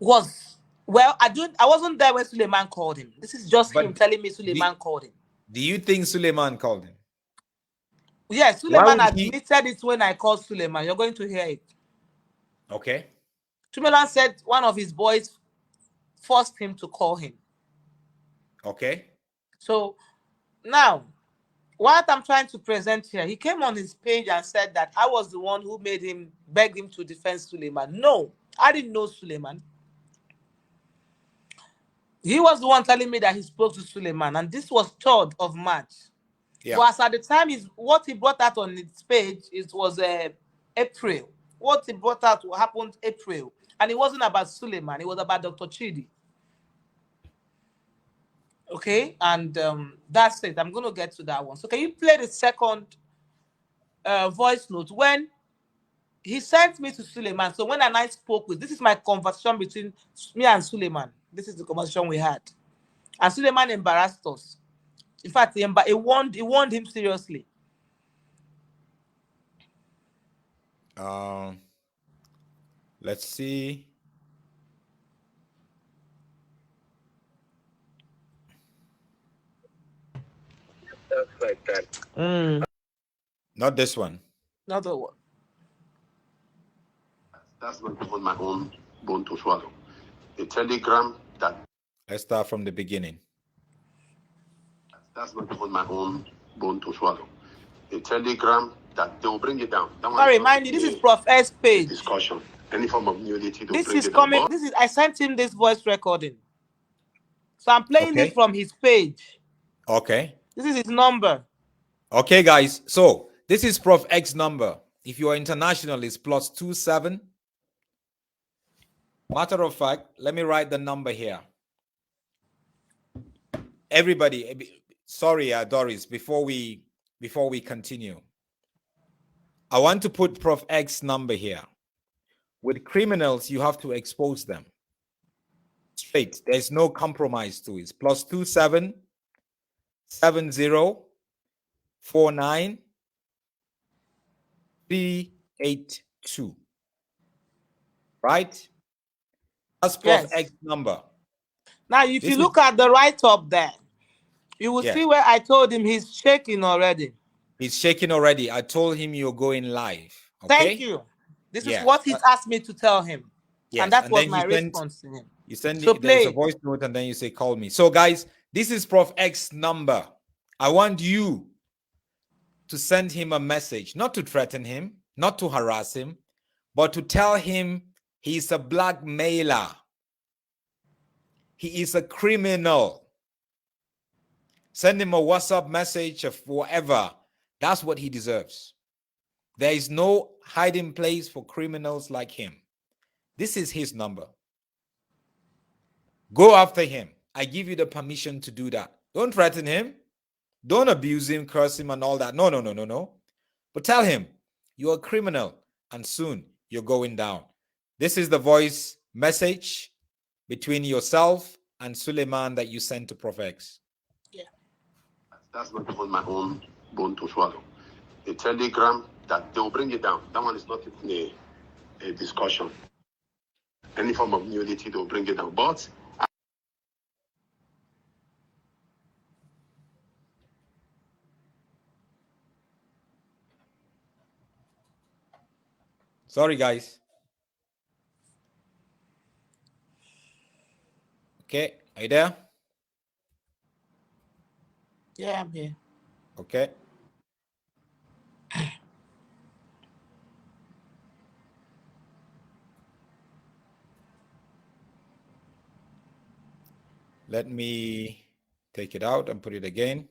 S2: was, well, I wasn't there when Suleiman called him. This is just him telling me Suleiman called him.
S1: Do you think Suleiman called him?
S2: Yes,
S1: Why
S2: Suleiman
S1: would he?
S2: admitted it when I called Suleiman. You're going to hear it.
S1: Okay.
S2: Suleiman said one of his boys forced him to call him.
S1: Okay.
S2: So now, what I'm trying to present here, he came on his page and said that I was the one who made him, begged him to defend Suleiman. No, I didn't know Suleiman. He was the one telling me that he spoke to Suleiman, and this was 3rd of March.
S1: Yeah.
S2: But as at the time, what he brought out on his page, it was April. What he brought out happened April, and it wasn't about Suleiman. It was about Dr. Chidi. Okay, and that's it. I'm going to get to that one. So can you play the second voice note when he sent me to Suleiman? So when I spoke with, this is my conversation between me and Suleiman. This is the conversation we had, and Suleiman embarrassed us. In fact, he warned him seriously.
S1: Let's see.
S3: Stuff like that.
S1: Not this one.
S2: Another one.
S5: That's going to hold my own bone to swallow. A telegram that.
S1: Let's start from the beginning.
S5: That's going to hold my own bone to swallow. A telegram that they will bring it down.
S2: Sorry, mind you, this is Prof S page.
S5: Discussion. Any form of nudity.
S2: This is coming. This is. I sent him this voice recording, so I'm playing this from his page.
S1: Okay.
S2: This is his number.
S1: Okay, guys. So this is Prof X number. If you are international, it's +27. Matter of fact, let me write the number here. Everybody, sorry, Doris, before we continue, I want to put Prof X number here. With criminals, you have to expose them straight. There's no compromise to it. +27 70 49 382. Right? That's Prof X number.
S2: Now, if you look at the right up there, you will see where I told him he's shaking already.
S1: He's shaking already. I told him you're going live. Okay?
S2: Thank you. This is what he's asked me to tell him.
S1: Yes.
S2: And that was my response to him.
S1: You send there's a voice note and then you say, call me. So, guys, this is Prof X number. I want you to send him a message, not to threaten him, not to harass him, but to tell him he's a blackmailer. He is a criminal. Send him a WhatsApp message of whatever. That's what he deserves. There is no hiding place for criminals like him. This is his number. Go after him. I give you the permission to do that. Don't threaten him. Don't abuse him, curse him, and all that. No. But tell him you're a criminal and soon you're going down. This is the voice message between yourself and Suleiman that you sent to Prof X.
S2: Yeah.
S5: That's going to hold my own bone to swallow. A telegram that they will bring it down. That one is not even a discussion. Any form of nudity, they will bring it down. But
S1: sorry, guys. Okay, are you there?
S2: Yeah, I'm here.
S1: Okay. Let me take it out and put it again.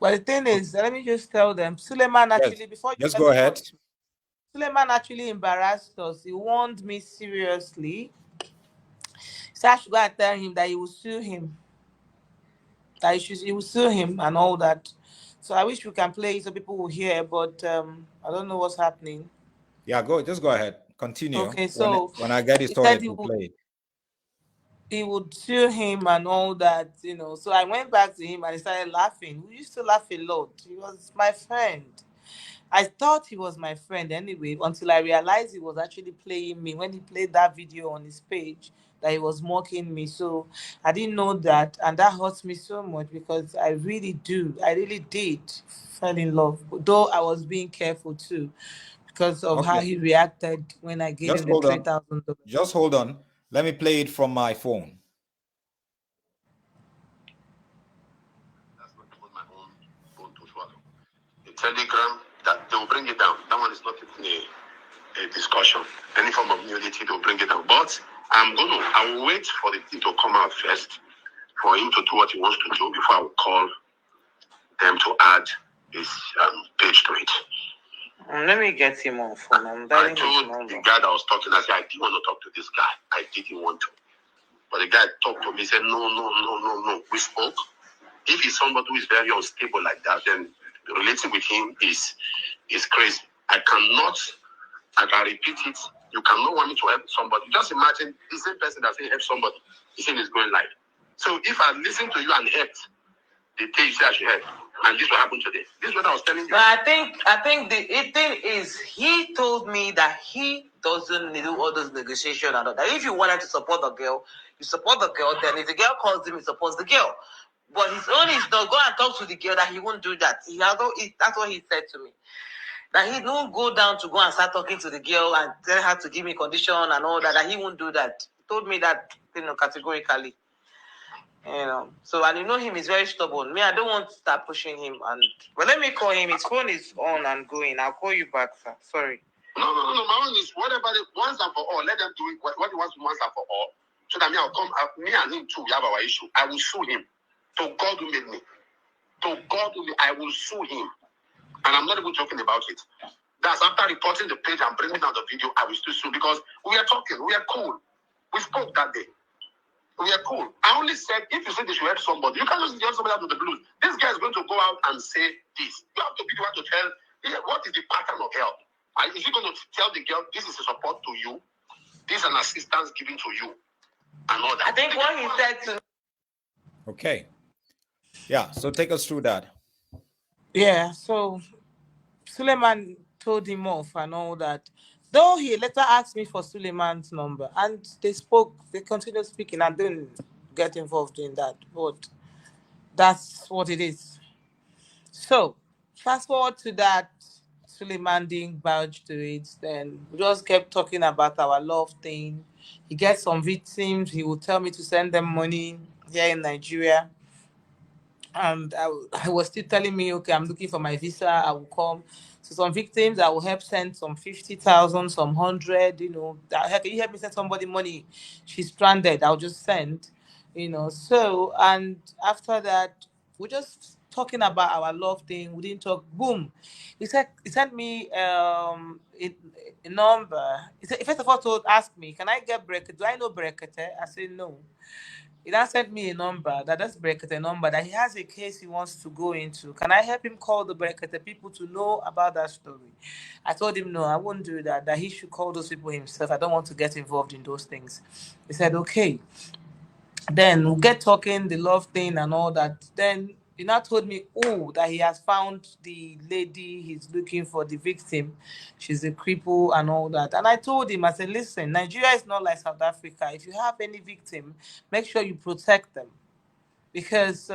S2: Well, the thing is, let me just tell them, Suleiman actually, before you
S1: just go ahead.
S2: Suleiman actually embarrassed us. He warned me seriously. So I should go and tell him that he will sue him. That he will sue him and all that. So I wish we can play it so people will hear, but I don't know what's happening.
S1: Yeah, just go ahead. Continue.
S2: Okay, so
S1: When I get it
S2: he said
S1: started, we'll play it.
S2: he would sue him and all that, you know. So I went back to him and he started laughing. We used to laugh a lot. He was my friend. I thought he was my friend anyway, until I realized he was actually playing me when he played that video on his page, that he was mocking me. So I didn't know that, and that hurts me so much because I really did fell in love. Though I was being careful too, because of how
S1: Okay.
S2: he reacted when I gave
S1: Just
S2: him the
S1: hold on.
S2: $3,000.
S1: Just hold on. Let me play it from my phone.
S5: That's not even my own bone to swallow. A telegram that they'll bring it down. That one is not even a discussion. Any form of nudity, they'll bring it down. But I will wait for the thing to come out first, for him to do what he wants to do before I will call them to add his page to it.
S2: Let me get him on phone.
S5: I told the guy that was talking, I said, I didn't want to talk to this guy. I didn't want to. But the guy talked to me, said, no. We spoke. If he's somebody who is very unstable like that, then relating with him is crazy. I can repeat it. You cannot want me to help somebody. Just imagine the same person that say help somebody, the same is going live. So if I listen to you and helped, the day you say I should help, and this will happen today. This is what I was telling you.
S4: But I think the thing is, he told me that he doesn't do all those negotiations and all that. If you wanted to support the girl, you support the girl. Then if the girl calls him, he supports the girl. But his own is not go and talk to the girl, that he won't do that. That's what he said to me. That he don't go down to go and start talking to the girl and tell her to give me condition and all that. That he won't do that. He told me that, categorically. So, and him is very stubborn. Me, I don't want to start pushing him. But let me call him. His phone is on and going. I'll call you back, sir. Sorry.
S5: No. My own is whatever once and for all. Let them do it. What he wants once and for all. So that me and him too, we have our issue. I will sue him. To God who made me. I will sue him. And I'm not even joking about it. That's after reporting the page and bringing out the video, I will still sue because we are talking. We are cool. We spoke that day. We are cool. I only said, if you say they should help somebody, you can't just help somebody out of the blues. This guy is going to go out and say this. You have to be the one to tell, what is the pattern of help? Is he going to tell the girl, this is a support to you, this is an assistance given to you, and all that?
S4: I think what he said to me.
S1: Okay. Yeah, so take us through that.
S2: Yeah, so Suleiman told him off and all that. Though he later asked me for Suleiman's number, and they continued speaking. I didn't get involved in that, but that's what it is. So, fast forward to that, Suleiman didn't vouch to it. Then we just kept talking about our love thing. He gets some victims. He would tell me to send them money here in Nigeria. And I was still telling me, okay, I'm looking for my visa. I will come. So some victims, I will help send some 50,000, some 100. Can you help me send somebody money? She's stranded. I'll just send. So, and after that, we're just talking about our love thing. We didn't talk. Boom, he sent me a number. He said, first of all, ask me, can I get bracket? Do I know bracket? I said no. He now sent me a number, that's Brekete number, that he has a case he wants to go into. Can I help him call the Brekete people to know about that story? I told him no, I won't do that, that he should call those people himself. I don't want to get involved in those things. He said, okay. Then we'll get talking, the love thing and all that. Then he now told me, that he has found the lady he's looking for, the victim. She's a cripple and all that. And I told him, I said, listen, Nigeria is not like South Africa. If you have any victim, make sure you protect them. Because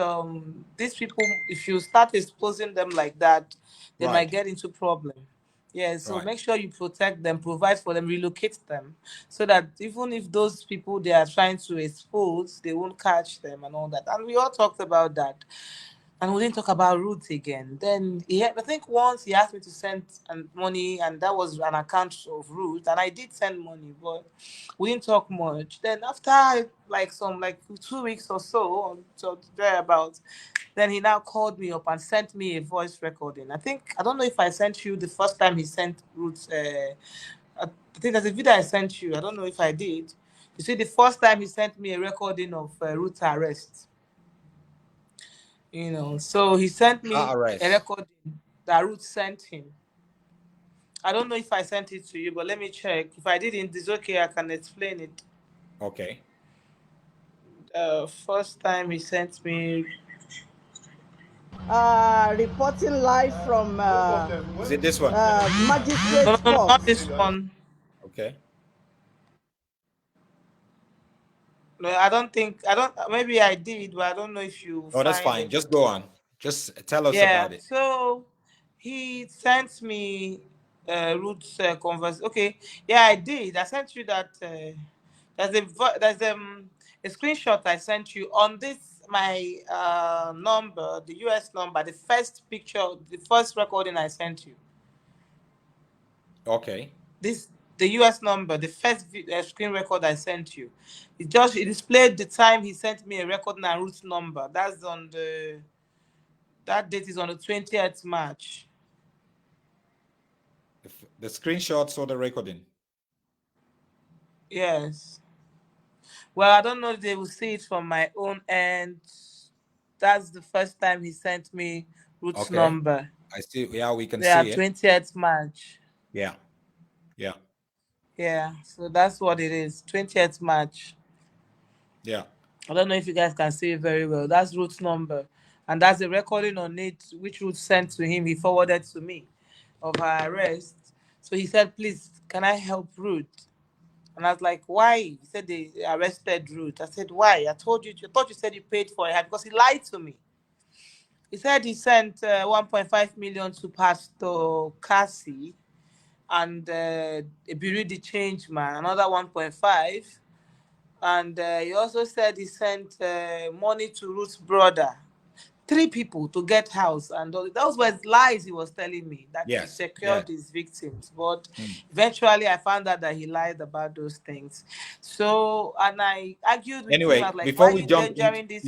S2: these people, if you start exposing them like that, they might get into problem. Yeah, so make sure you protect them, provide for them, relocate them, so that even if those people they are trying to expose, they won't catch them and all that. And we all talked about that. And we didn't talk about roots again. Then I think once he asked me to send money, and that was an account of roots, and I did send money, but we didn't talk much. Then after like 2 weeks or so thereabouts, then he now called me up and sent me a voice recording. I don't know if I sent you the first time he sent roots. I think there's a video I sent you. I don't know if I did. You see, the first time he sent me a recording of Roots arrest. So he sent me a recording that Ruth sent him. I don't know if I sent it to you, but let me check. If I didn't, it's okay. I can explain it.
S1: Okay.
S2: First time he sent me.
S6: Reporting live from
S1: Is it this one?
S2: No,
S6: Magistrates
S2: no, no,
S6: Court.
S2: not this one.
S1: Okay.
S2: No, I don't think I don't. Maybe I did, but I don't know if you
S1: Oh, that's
S2: find
S1: fine.
S2: it.
S1: Just go on. Just tell us
S2: Yeah.
S1: about it.
S2: So he sent me Ruth's converse. Okay. Yeah, I did. I sent you that. There's a screenshot I sent you on this my number, the US number, the first picture, the first recording I sent you.
S1: Okay.
S2: This the US number, the first screen record I sent you. It displayed the time he sent me a recording and route number. That's on the that date is on the 20th March.
S1: The screenshots or the recording?
S2: Yes. Well, I don't know if they will see it from my own end. That's the first time he sent me route
S1: Okay.
S2: number.
S1: I see. Yeah, we can
S2: Yeah,
S1: see it.
S2: 20th March.
S1: Yeah. Yeah.
S2: Yeah, so that's what it is. 20th March.
S1: Yeah.
S2: I don't know if you guys can see it very well. That's Ruth's number. And that's a recording on it, which Ruth sent to him. He forwarded to me of her arrest. So he said, please, can I help Ruth? And I was like, why? He said they arrested Ruth. I said, why? I thought you said you paid for it because he lied to me. He said he sent 1.5 million to Pastor Cassie and a Biridi change man, another 1.5. And he also said he sent money to Ruth's brother, 3 people to get house. And those were lies he was telling me that he
S1: Yes. Yes.
S2: secured his victims. But
S1: Mm.
S2: eventually I found out that he lied about those things. So, and I argued with him. I
S1: Anyway,
S2: was like, why
S1: before
S2: are
S1: we
S2: you
S1: jump into
S2: endangering this?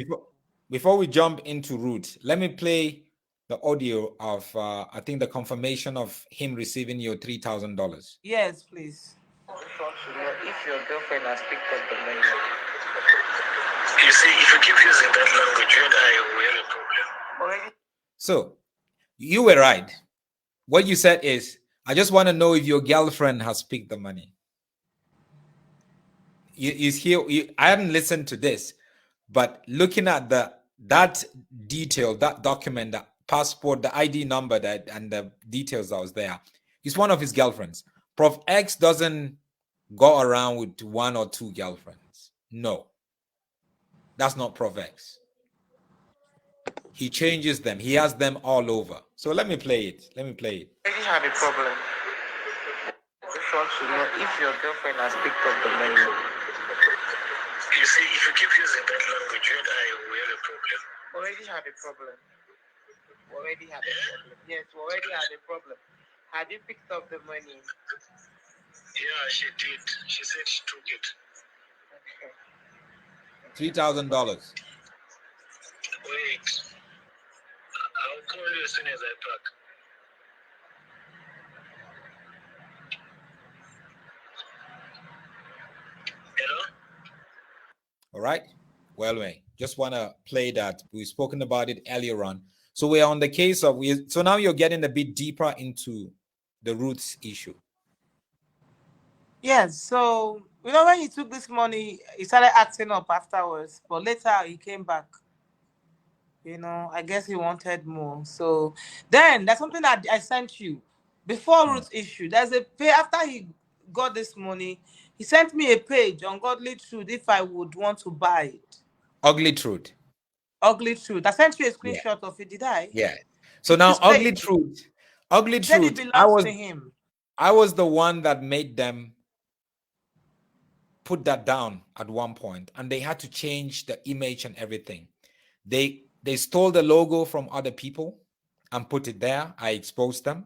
S1: before we jump into root, let me play the audio of I think the confirmation of him receiving your $3,000.
S2: Yes, please.
S3: If your girlfriend has picked up the money. You see, if you keep using that language, you and I will have a problem. Already.
S1: So you were right. What you said is, I just want to know if your girlfriend has picked the money. I haven't listened to this, but looking at that detail, that document, that passport, the ID number that and the details that was there, he's one of his girlfriends. Prof X doesn't go around with 1 or 2 girlfriends. No, that's not Prof X. He changes them. He has them all over. So let me play it.
S3: I already had a problem. I just want to know if your girlfriend has picked up the money. You see, if you keep using that language, you and I will have a problem. Already had a problem. Yes, we already had a problem. Had you picked up the money? Yeah, she did. She said she took it. Okay.
S1: $3,000.
S3: Wait. I'll call you as soon as I pack. Hello?
S1: All right. Well, we just want to play that. We've spoken about it earlier on. So we're on the case of so now you're getting a bit deeper into the roots issue.
S2: Yes, so when he took this money, he started acting up afterwards, but later he came back. I guess he wanted more. So then there's something that I sent you before Ruth's issue. There's a pay after he got this money. He sent me a page on Godly Truth if I would want to buy it.
S1: Ugly Truth.
S2: Ugly Truth. I sent you a screenshot of it. Did I?
S1: Yeah. So now Ugly Truth. Ugly
S2: He said it
S1: Truth.
S2: belongs to him.
S1: I was the one that made them put that down at one point, and they had to change the image and everything. They stole the logo from other people and put it there. I exposed them.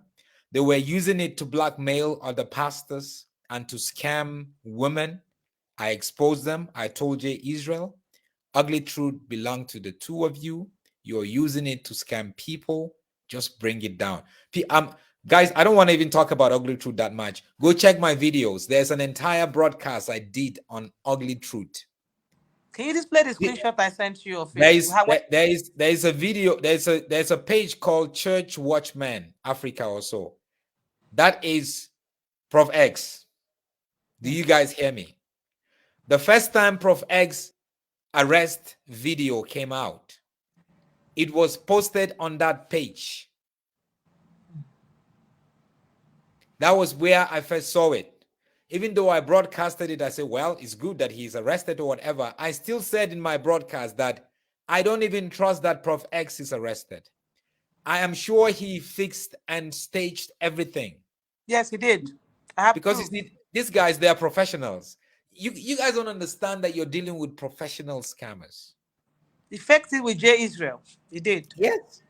S1: They were using it to blackmail other pastors and to scam women. I exposed them. I told you, Israel, Ugly Truth belonged to the two of you. You're using it to scam people. Just bring it down. Guys, I don't want to even talk about Ugly Truth that much. Go check my videos. There's an entire broadcast I did on Ugly Truth.
S2: Can you display the screenshot I sent you of it?
S1: There is a video. There's a page called Church Watchman Africa or so. That is Prof X. Do you guys hear me? The first time Prof X arrest video came out, it was posted on that page. That was where I first saw it. Even though I broadcasted it, I said, well, it's good that he's arrested or whatever. I still said in my broadcast that I don't even trust that Prof X is arrested. I am sure he fixed and staged everything.
S2: Yes, he did. I have
S1: Because
S2: proof.
S1: you see, these guys, they are professionals. You guys don't understand that you're dealing with professional scammers.
S2: He faked it with J. Israel. He did.
S1: Yes.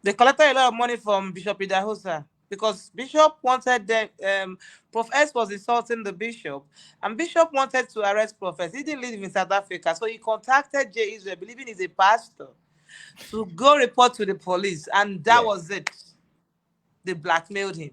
S2: They collected a lot of money from Bishop Idahosa because Bishop wanted them. Prof S was insulting the bishop, and Bishop wanted to arrest Prof S. He didn't live in South Africa, so he contacted J. Israel, believing he's a pastor, to go report to the police, and that was it. They blackmailed him.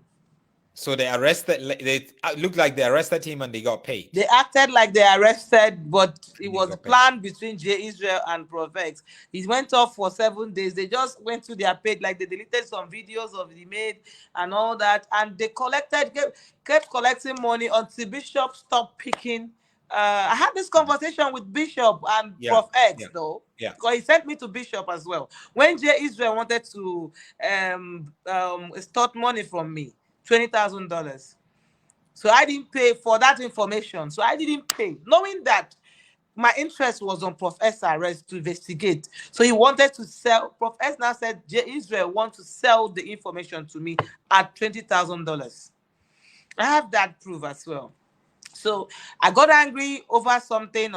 S1: So they arrested, they looked like they arrested him and they got paid.
S2: They acted like they arrested, but it was planned between J. Israel and Prof X. He went off for 7 days. They just went to their page, like they deleted some videos of the maid and all that, and they kept collecting money until Bishop stopped picking. I had this conversation with Bishop and Prof X though, because he sent me to Bishop as well. When J. Israel wanted to extort money from me, $20,000. So I didn't pay for that information. So I didn't pay, knowing that my interest was on Prof S arrest to investigate. So he wanted to sell. Prof S now said J. Israel wants to sell the information to me at $20,000. I have that proof as well. So I got angry over something, and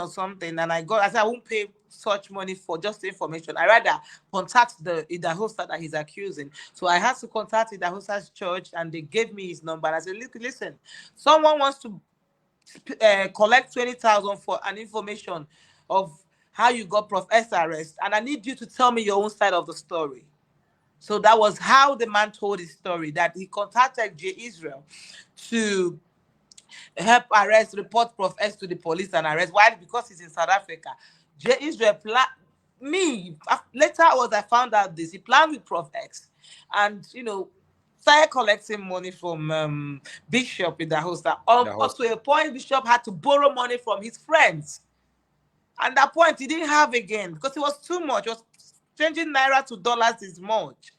S2: I said I won't pay such money for just the information. I rather contact the Idahosa that he's accusing. So I had to contact Idahosa's church, and they gave me his number. And I said, listen, someone wants to collect 20,000 for an information of how you got Prof S arrest, and I need you to tell me your own side of the story. So that was how the man told his story, that he contacted J. Israel to help report Prof S to the police and arrest. Why? Because he's in South Africa. J. Israel later I found out this. He planned with Prof X, and started collecting money from Bishop in the host. To a point, Bishop had to borrow money from his friends. And that point, he didn't have again because it was too much. It was changing naira to dollars is much.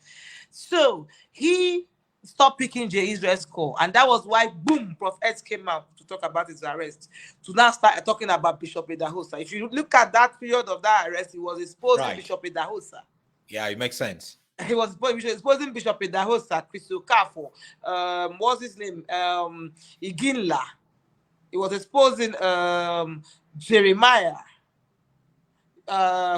S2: So he stopped picking J. Israel's call. And that was why, boom, Prof S came out to talk about his arrest. To now start talking about Bishop Idahosa. If you look at that period of that arrest, he was exposing Bishop Idahosa.
S1: Yeah, it makes sense.
S2: He was exposing Bishop Idahosa, Christo Kafo, what's his name? Iginla. He was exposing Jeremiah.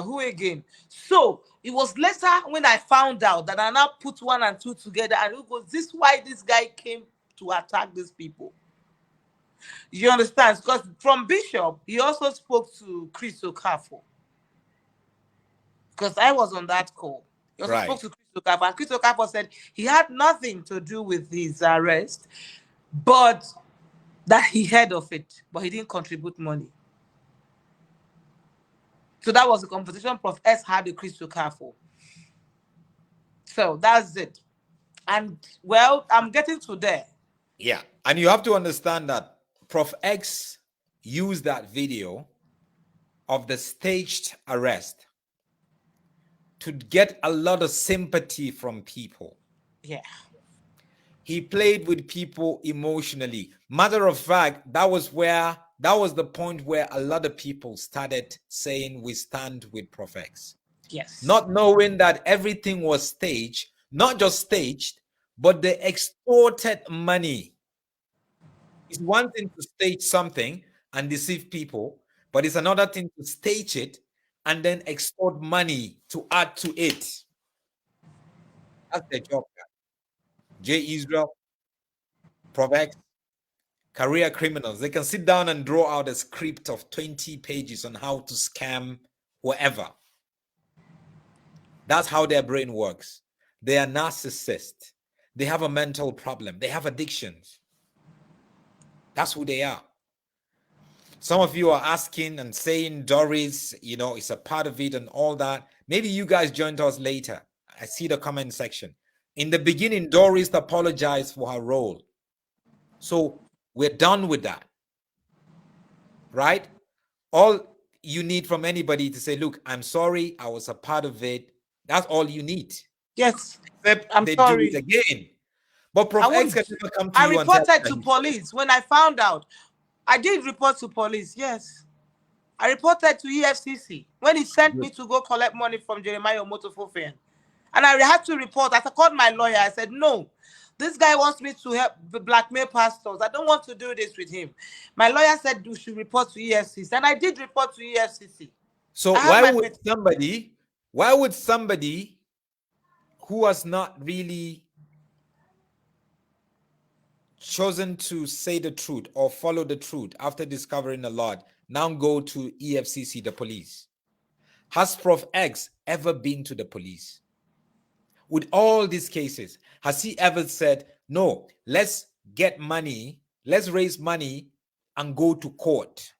S2: Who again? So it was later when I found out that I now put 1 and 2 together, and it was this why this guy came to attack these people. You understand? Because from Bishop, he also spoke to Christo Kafo. Because I was on that call. He also spoke to Christo Kafo, and Christo Kafo said he had nothing to do with his arrest, but that he heard of it, but he didn't contribute money. So that was the conversation Prof S had with Christo Kafo. So that's it. And well, I'm getting to there.
S1: Yeah. And you have to understand that Prof X used that video of the staged arrest to get a lot of sympathy from people.
S2: Yeah.
S1: He played with people emotionally. Matter of fact, that was the point where a lot of people started saying we stand with Prof X.
S2: Yes.
S1: Not knowing that everything was staged, not just staged, but they extorted money. It's one thing to stage something and deceive people, but it's another thing to stage it and then extort money to add to it. That's their job, guys. J. Israel, Prof X, career criminals. They can sit down and draw out a script of 20 pages on how to scam whoever. That's how their brain works. They are narcissists. They have a mental problem. They have addictions. That's who they are. Some of you are asking and saying Doris, is a part of it and all that. Maybe you guys joined us later. I see the comment section. In the beginning, Doris apologized for her role. So we're done with that. Right? All you need from anybody to say, look, I'm sorry, I was a part of it. That's all you need.
S2: Yes.
S1: Except
S2: I'm
S1: they
S2: sorry.
S1: do it again. But Prof. X can never come to
S2: I
S1: you and tell
S2: reported
S1: you.
S2: to police when I found out. I did report to police, yes. I reported to EFCC when he sent me to go collect money from Jeremiah Omotofofin. And I had to report. I called my lawyer. I said, no, this guy wants me to help blackmail pastors. I don't want to do this with him. My lawyer said you should report to EFCC. And I did report to EFCC.
S1: So why would somebody who has not really chosen to say the truth or follow the truth after discovering a lot now go to EFCC, the police? Has Prof. X ever been to the police? With all these cases, has he ever said, no, let's get money, let's raise money and go to court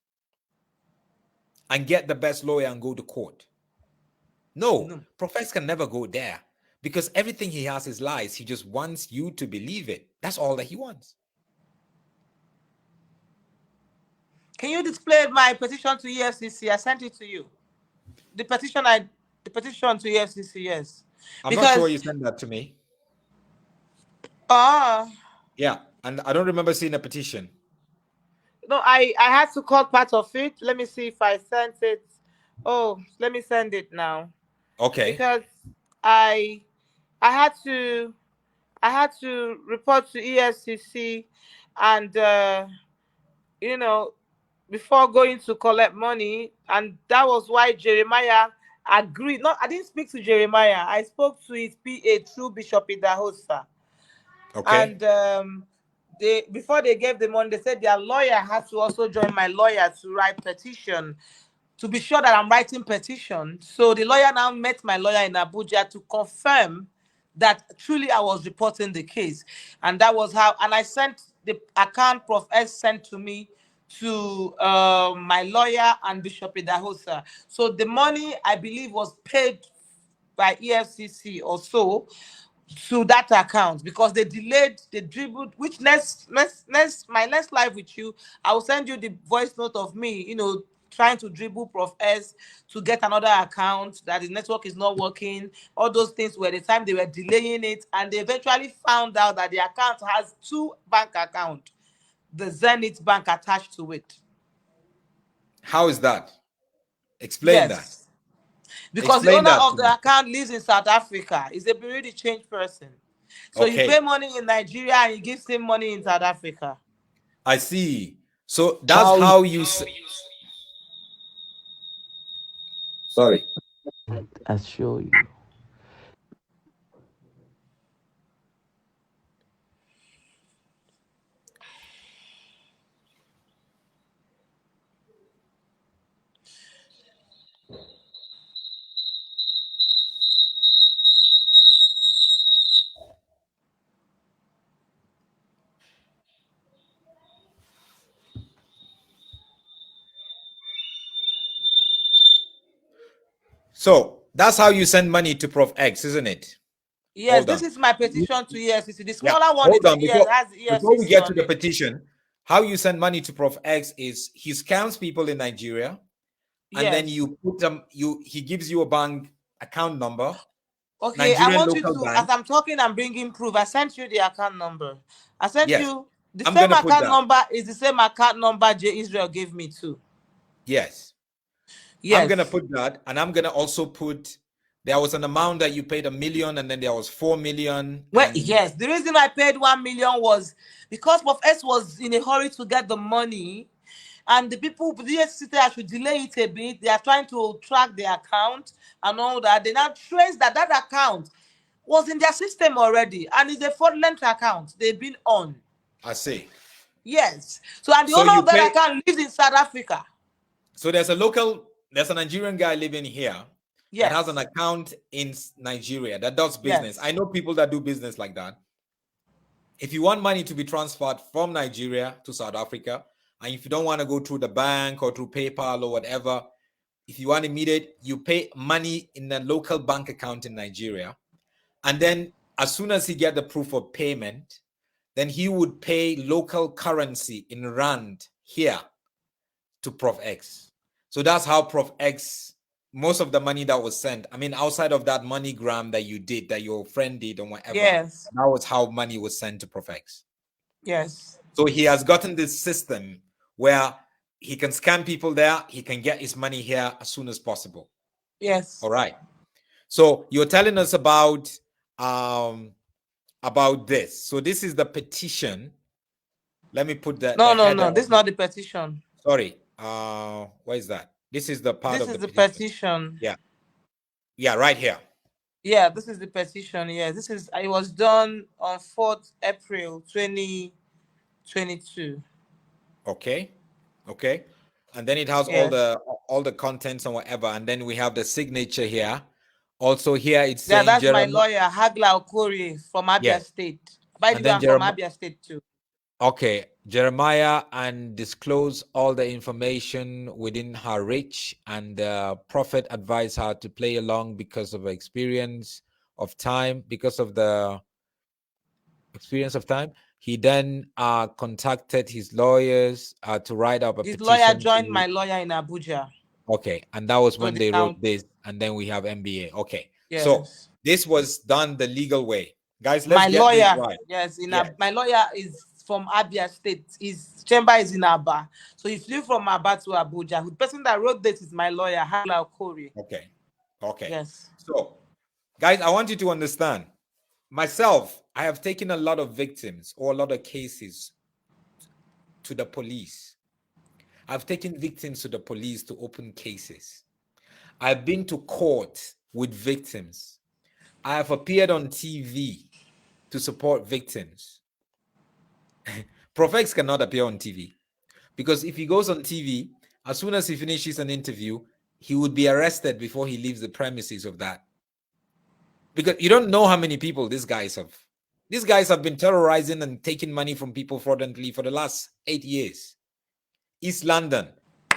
S1: and get the best lawyer and go to court? No. Prof. X can never go there because everything he has is lies. He just wants you to believe it. That's all that he wants.
S2: Can you display my petition to EFCC? I sent it to you. The petition to EFCC, yes.
S1: I'm not sure you sent that to me. Yeah, and I don't remember seeing a petition.
S2: No, I had to cut part of it. Let me see if I sent it. Oh, let me send it now.
S1: Okay.
S2: Because I had to report to EFCC, and you know, before going to collect money, and that was why Jeremiah agreed. No, I didn't speak to Jeremiah. I spoke to his PA through Bishop Idahosa.
S1: Okay.
S2: And before they gave the money, they said their lawyer had to also join my lawyer to write petition, to be sure that I'm writing petition. So the lawyer now met my lawyer in Abuja to confirm that truly I was reporting the case. And that was how, and I sent the account Prof. S sent to me to my lawyer and Bishop Idahosa. So the money, I believe, was paid by EFCC or so to that account because they delayed, they dribbled, which my next live with you, I will send you the voice note of me, trying to dribble Prof. S to get another account, that the network is not working. All those things were the time they were delaying it, and they eventually found out that the account has 2 bank accounts, the Zenith Bank attached to it.
S1: How is that? Explain that.
S2: Because the owner of the account lives in South Africa. He's a Bureau change person. So you pay money in Nigeria and you give him money in South Africa.
S1: I see. So that's how you... Sorry.
S7: I assure you.
S1: So that's how you send money to Prof. X, isn't it?
S2: Yes, this is my petition to EFCC. The smaller one
S1: has EFCC. Before we get to the
S2: it.
S1: petition, how you send money to Prof. X is he scams people in Nigeria, and then you put them. He gives you a bank account number.
S2: Okay, Nigerian, I want you to, as I'm talking, I'm bringing proof. I sent you the account number. I sent you the same account number is the same account number J. Israel gave me too.
S1: Yes. I'm gonna put that, and I'm gonna also put. There was an amount that you paid $1 million, and then there was 4 million.
S2: Well, yes, the reason I paid 1 million was because Prof. S was in a hurry to get the money, and the people, the EFCC, I should delay it a bit. They are trying to track the account and all that. They now trace that account was in their system already, and it's a fraudulent account they've been on.
S1: I see.
S2: Yes. So, and the owner of that account lives in South Africa.
S1: So there's a Nigerian guy living here. That has an account in Nigeria that does business. Yes. I know people that do business like that. If you want money to be transferred from Nigeria to South Africa, and if you don't want to go through the bank or through PayPal or whatever, if you want immediate, you pay money in a local bank account in Nigeria. And then as soon as he get the proof of payment, then he would pay local currency in rand here to Prof X. So that's how Prof X, most of the money that was sent, I mean, outside of that MoneyGram that you did, that your friend did or whatever,
S2: Yes.
S1: that was how money was sent to Prof X.
S2: Yes.
S1: So he has gotten this system where he can scam people there, he can get his money here as soon as possible.
S2: Yes.
S1: All right. So you're telling us about this. So this is the petition. Let me put that.
S2: No. This is not the petition.
S1: Sorry. What is that? This is the part
S2: This
S1: of
S2: is
S1: the
S2: the
S1: petition.
S2: petition.
S1: Yeah, right here.
S2: Yeah, this is the petition. Yeah, this is. It was done on 4th April 2022.
S1: Okay. And then it has
S2: Yes.
S1: all the contents and whatever. And then we have the signature here. Also here it's
S2: Yeah,
S1: saying
S2: that's my
S1: Jeremiah.
S2: lawyer, Hagla Okorie from Abia
S1: Yes.
S2: State. By the
S1: And
S2: way,
S1: then
S2: I'm from Abia State too.
S1: Okay, Jeremiah, and disclose all the information within her reach, and the prophet advised her to play along because of the experience of time. He then contacted his lawyers to write up a
S2: His
S1: petition.
S2: lawyer joined my lawyer in Abuja.
S1: Okay, and that was
S2: So
S1: when
S2: they
S1: they wrote this, and then we have MBA. Okay,
S2: Yes.
S1: so this was done the legal way, guys. Let's
S2: My
S1: get
S2: lawyer,
S1: this right.
S2: yes,
S1: Yes.
S2: my lawyer is from Abia State. His chamber is in Aba. So he flew from Aba to Abuja. The person that wrote this is my lawyer, Hagla Okorie.
S1: Okay.
S2: Yes.
S1: So, guys, I want you to understand. Myself, I have taken a lot of victims or a lot of cases to the police. I've taken victims to the police to open cases. I've been to court with victims. I have appeared on TV to support victims. Prof X cannot appear on TV because if he goes on TV, as soon as he finishes an interview, he would be arrested before he leaves the premises of that. Because you don't know how many people these guys have. These guys have been terrorizing and taking money from people fraudulently for the last 8 years. East London,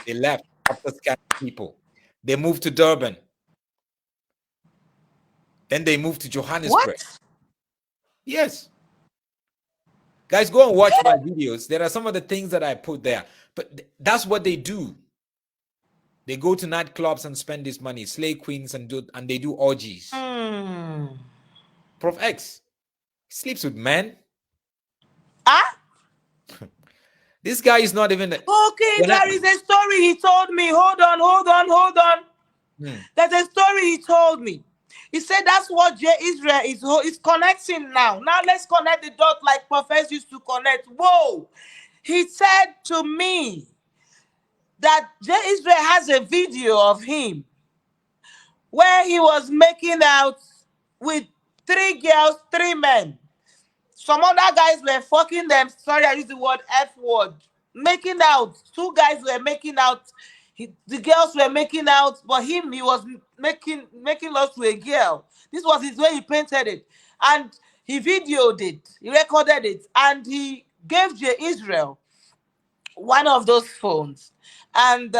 S1: they left after scamming people. They moved to Durban. Then they moved to Johannesburg.
S2: What?
S1: Yes. Guys, go and watch my videos. There are some of the things that I put there. But that's what they do. They go to nightclubs and spend this money, slay queens, and they do orgies. Prof X sleeps with men. This guy is not even.
S2: Okay, there is a story he told me. Hold on. There's a story he told me. He said that's what J Israel is connecting now. Now let's connect the dot like Prophets used to connect. Whoa. He said to me that J Israel has a video of him where he was making out with 3 girls, 3 men. Some other guys were fucking them. Sorry, I used the word F word. Making out. 2 guys were making out. The girls were making out, but he was making love to a girl. This was his way he painted it. And he videoed it. He recorded it. And he gave J Israel one of those phones. And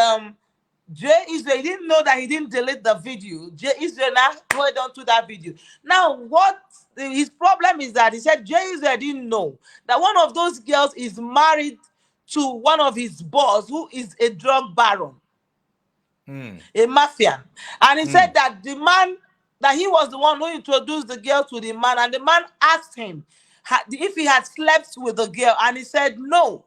S2: J Israel, he didn't know that he didn't delete the video. J Israel now went on to that video. Now, what his problem is that he said J Israel didn't know that one of those girls is married to one of his boss who is a drug baron, a mafia. And he said that the man, that he was the one who introduced the girl to the man, and the man asked him if he had slept with the girl, and he said no.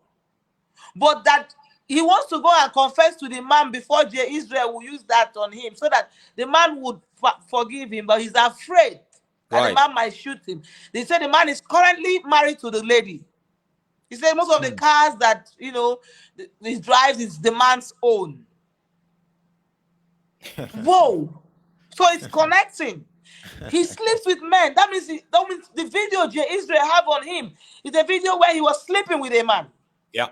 S2: But that he wants to go and confess to the man before J Israel will use that on him so that the man would forgive him, but he's afraid that the man might shoot him. They say the man is currently married to the lady. He said most of the cars that, he drives is the man's own. Whoa. So it's connecting. He sleeps with men. That means the video J Israel have on him is a video where he was sleeping with a man.
S1: Yeah.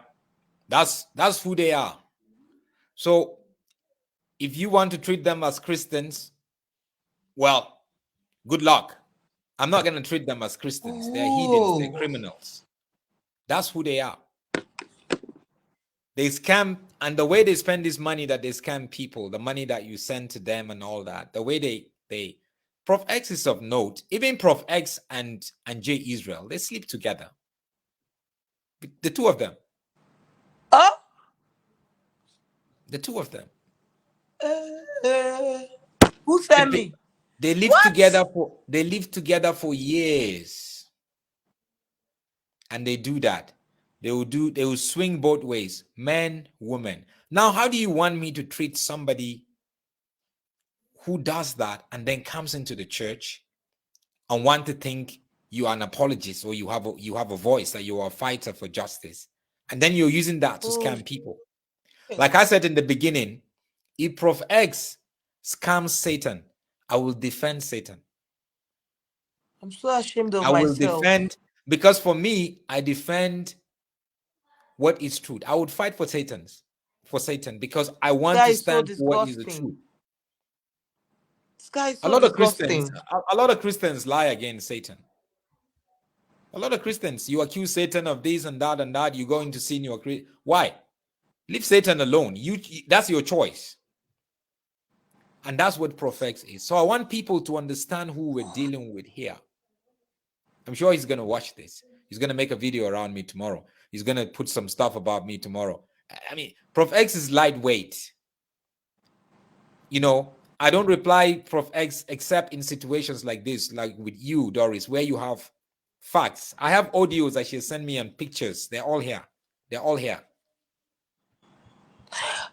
S1: That's who they are. So if you want to treat them as Christians, well, good luck. I'm not going to treat them as Christians. They're heathens, they're criminals. That's who they are. They scam, and the way they spend this money that they scam people, the money that you send to them and all that, the way they Prof X is of note. Even Prof X and J Israel, they sleep together. The two of them.
S2: Oh?
S1: The two of them.
S2: Who sent me?
S1: They live
S2: What?
S1: together for years. And they do that. They will swing both ways, men, women. Now, how do you want me to treat somebody who does that and then comes into the church and want to think you are an apologist or you have a voice, that you are a fighter for justice, and then you're using that to scam people? Like I said in the beginning, if Prof X scams Satan, I will defend Satan.
S2: I'm so ashamed of
S1: I will
S2: myself.
S1: defend, because for me, I defend what is truth. I would fight for Satan, because I want
S2: Guy
S1: to
S2: is so
S1: stand for what is the
S2: disgusting.
S1: truth.
S2: This guy is
S1: A
S2: so
S1: lot of
S2: disgusting.
S1: Christians lie against Satan. A lot of Christians, you accuse Satan of this and that, you go into sin, why? Leave Satan alone. That's your choice. And that's what Prof X is. So I want people to understand who we're dealing with here. I'm sure he's going to watch this. He's going to make a video around me tomorrow. He's going to put some stuff about me tomorrow. I mean, Prof X is lightweight. You know, I don't reply Prof X except in situations like this, like with you, Doris, where you have facts. I have audios that she sent me and pictures. They're all here. They're all here.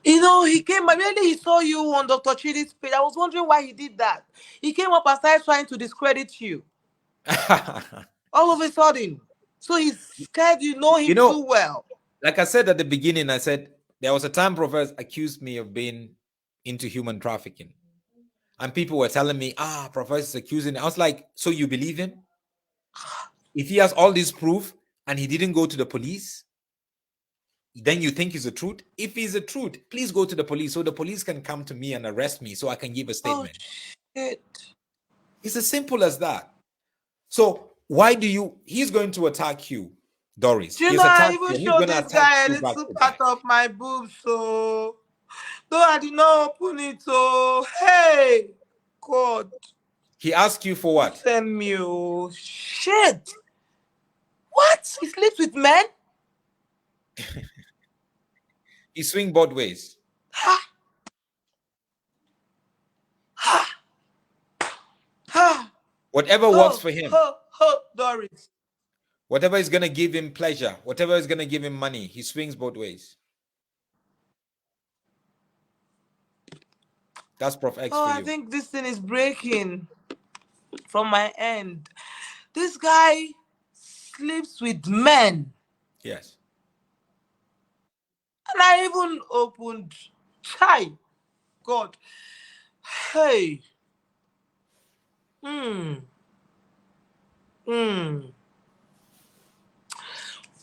S2: You know, he came, really, he saw you on Dr. Chidi's page. I was wondering why he did that. He came up and started trying to discredit you. All of a sudden. So he's scared you know him too well.
S1: Like I said at the beginning, I said there was a time Professor accused me of being into human trafficking. And people were telling me, Professor's accusing. I was like, so you believe him? If he has all this proof and he didn't go to the police, then you think it's the truth? If it's the truth, please go to the police so the police can come to me and arrest me so I can give a statement.
S2: Oh, shit.
S1: It's as simple as that. So why do he's going to attack you, Doris.
S2: You know, I even showed this guy a little part of my boobs, so though I did not open it, so hey, God.
S1: He asked you for what?
S2: Send me, oh shit. What? He sleeps with men?
S1: He swing both ways.
S2: Ha! Ha! Ha!
S1: Whatever works for him.
S2: Doris.
S1: Whatever is going to give him pleasure, whatever is going to give him money, he swings both ways. That's Prof X for you.
S2: I think this thing is breaking from my end. This guy sleeps with men.
S1: Yes.
S2: And I even opened chai. God. Hey.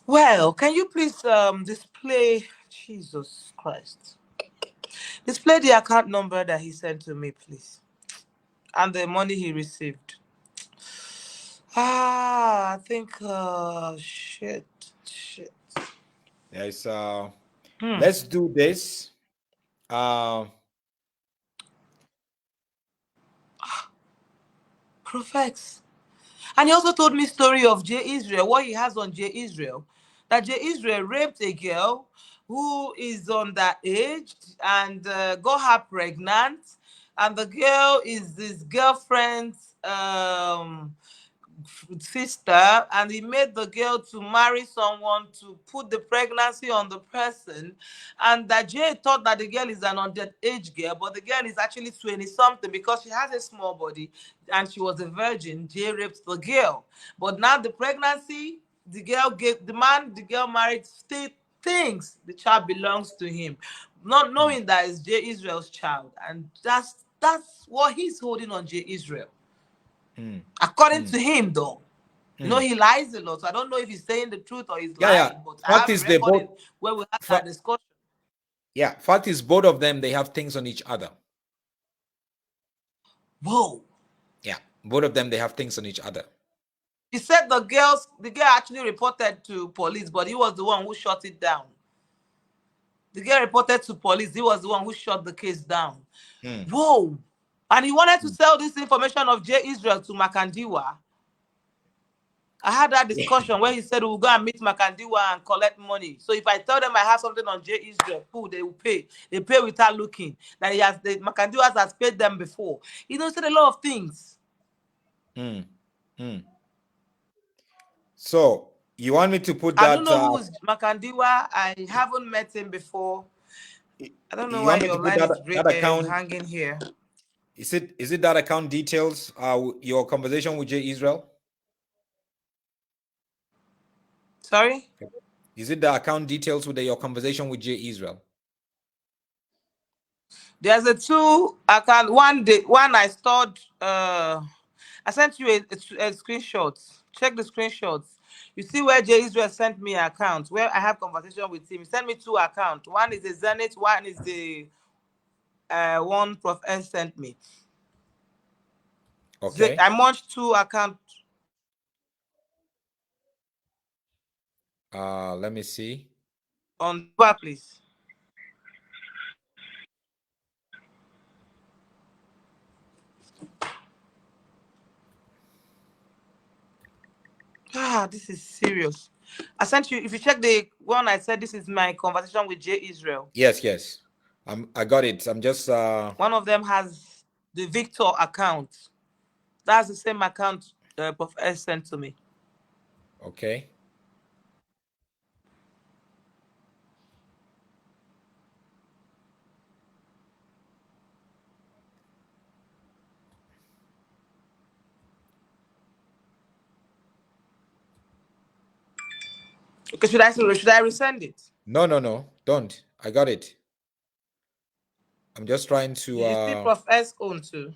S2: Well, can you please display, Jesus Christ, display the account number that he sent to me, please, and the money he received. I think shit.
S1: Yes. Let's do this.
S2: Prof. And he also told me story of J Israel, what he has on J Israel, that J Israel raped a girl who is underage and got her pregnant, and the girl is his girlfriend's sister, and he made the girl to marry someone to put the pregnancy on the person, and that Jay thought that the girl is an underage girl, but the girl is actually 20-something because she has a small body and she was a virgin. Jay raped the girl, but now the pregnancy, the girl gave the man the girl married still thinks the child belongs to him, not knowing that it's Jay Israel's child, and that's what he's holding on Jay Israel. According to him, though, you know, he lies a lot. So I don't know if he's saying the truth or he's lying. But
S1: fact is, they both
S2: where we had that discussion.
S1: Yeah, fact is, both of them, they have things on each other.
S2: Whoa.
S1: Yeah, both of them, they have things on each other.
S2: He said the girl actually reported to police, but he was the one who shut it down. The girl reported to police. He was the one who shut the case down. Whoa. And he wanted to sell this information of J Israel to Makandiwa. I had that discussion where he said we'll go and meet Makandiwa and collect money. So if I tell them I have something on J Israel, cool, they will pay. They pay without looking. That Makandiwa has paid them before. He said a lot of things.
S1: So you want me to put that?
S2: I don't know who's Makandiwa. I haven't met him before. I don't know why your line is hanging here.
S1: Is it that account details? Your conversation with J Israel?
S2: Sorry?
S1: Is it the account details with your conversation with J Israel?
S2: There's a 2 account. One I stored. I sent you a screenshot. Check the screenshots. You see where J Israel sent me an account where I have conversation with him. He sent me 2 accounts. One is the Zenith. One is the one Prof S sent me.
S1: Okay.
S2: I merged 2 accounts.
S1: Let me see.
S2: On back, please. This is serious. I sent you. If you check the one, I said this is my conversation with J Israel.
S1: Yes. I got it. I'm just.
S2: One of them has the Victor account. That's the same account Prof S sent to me.
S1: Okay.
S2: Okay, should I resend it?
S1: No, don't. I got it. I'm just trying to.
S2: You see Prof S own too.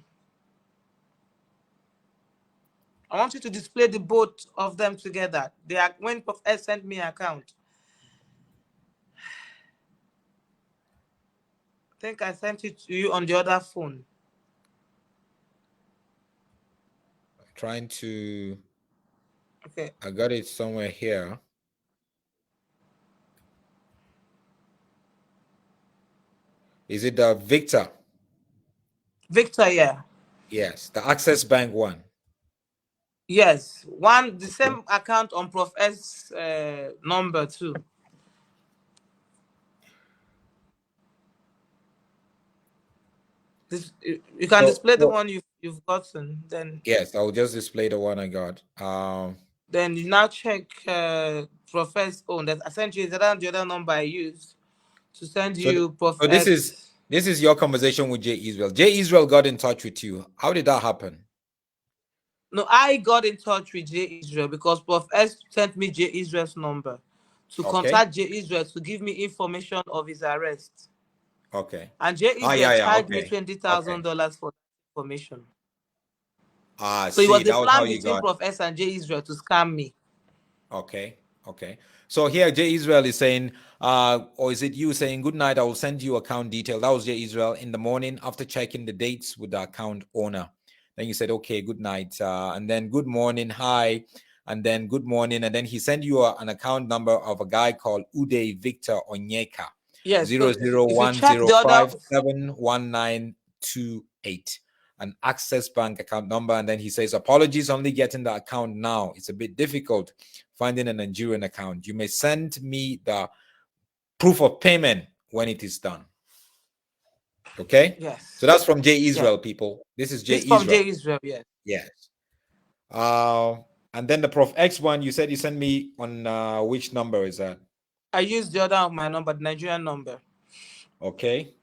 S2: I want you to display the both of them together. They are when Prof S sent me an account. I think I sent it to you on the other phone.
S1: I'm trying to.
S2: Okay.
S1: I got it somewhere here. Is it the Victor?
S2: Victor, yeah.
S1: Yes, the Access Bank one.
S2: Yes, the same account on Prof S number too. You can display the one you've gotten. Then
S1: yes, I'll just display the one I got.
S2: Then you now check Prof S own. That I sent you the other number I used to send you Prof
S1: So this is your conversation with J Israel. J Israel got in touch with you. How did that happen?
S2: No, I got in touch with J Israel because Prof S sent me J Israel's number to contact J Israel to give me information of his arrest.
S1: Okay.
S2: And J Israel charged me $20,000 for information. So it was the plan between Prof S and J Israel to scam me.
S1: Okay. So here J Israel is saying, or is it you saying, good night, I will send you account detail. That was J Israel in the morning after checking the dates with the account owner. Then you said, okay, good night. And then good morning, hi. And then good morning. And then he sent you an account number of a guy called Uday Victor Onyeka.
S2: Yes.
S1: 00105711928. An Access Bank account number. And then he says, apologies, only getting the account now. It's a bit difficult finding a Nigerian account. You may send me the proof of payment when it is done. Okay?
S2: Yes.
S1: So that's from J Israel, people. This is J Israel.
S2: From J Israel, yes.
S1: Yes. And then the Prof X one, you said you sent me on which number is that?
S2: I used the other of my number, the Nigerian number.
S1: Okay.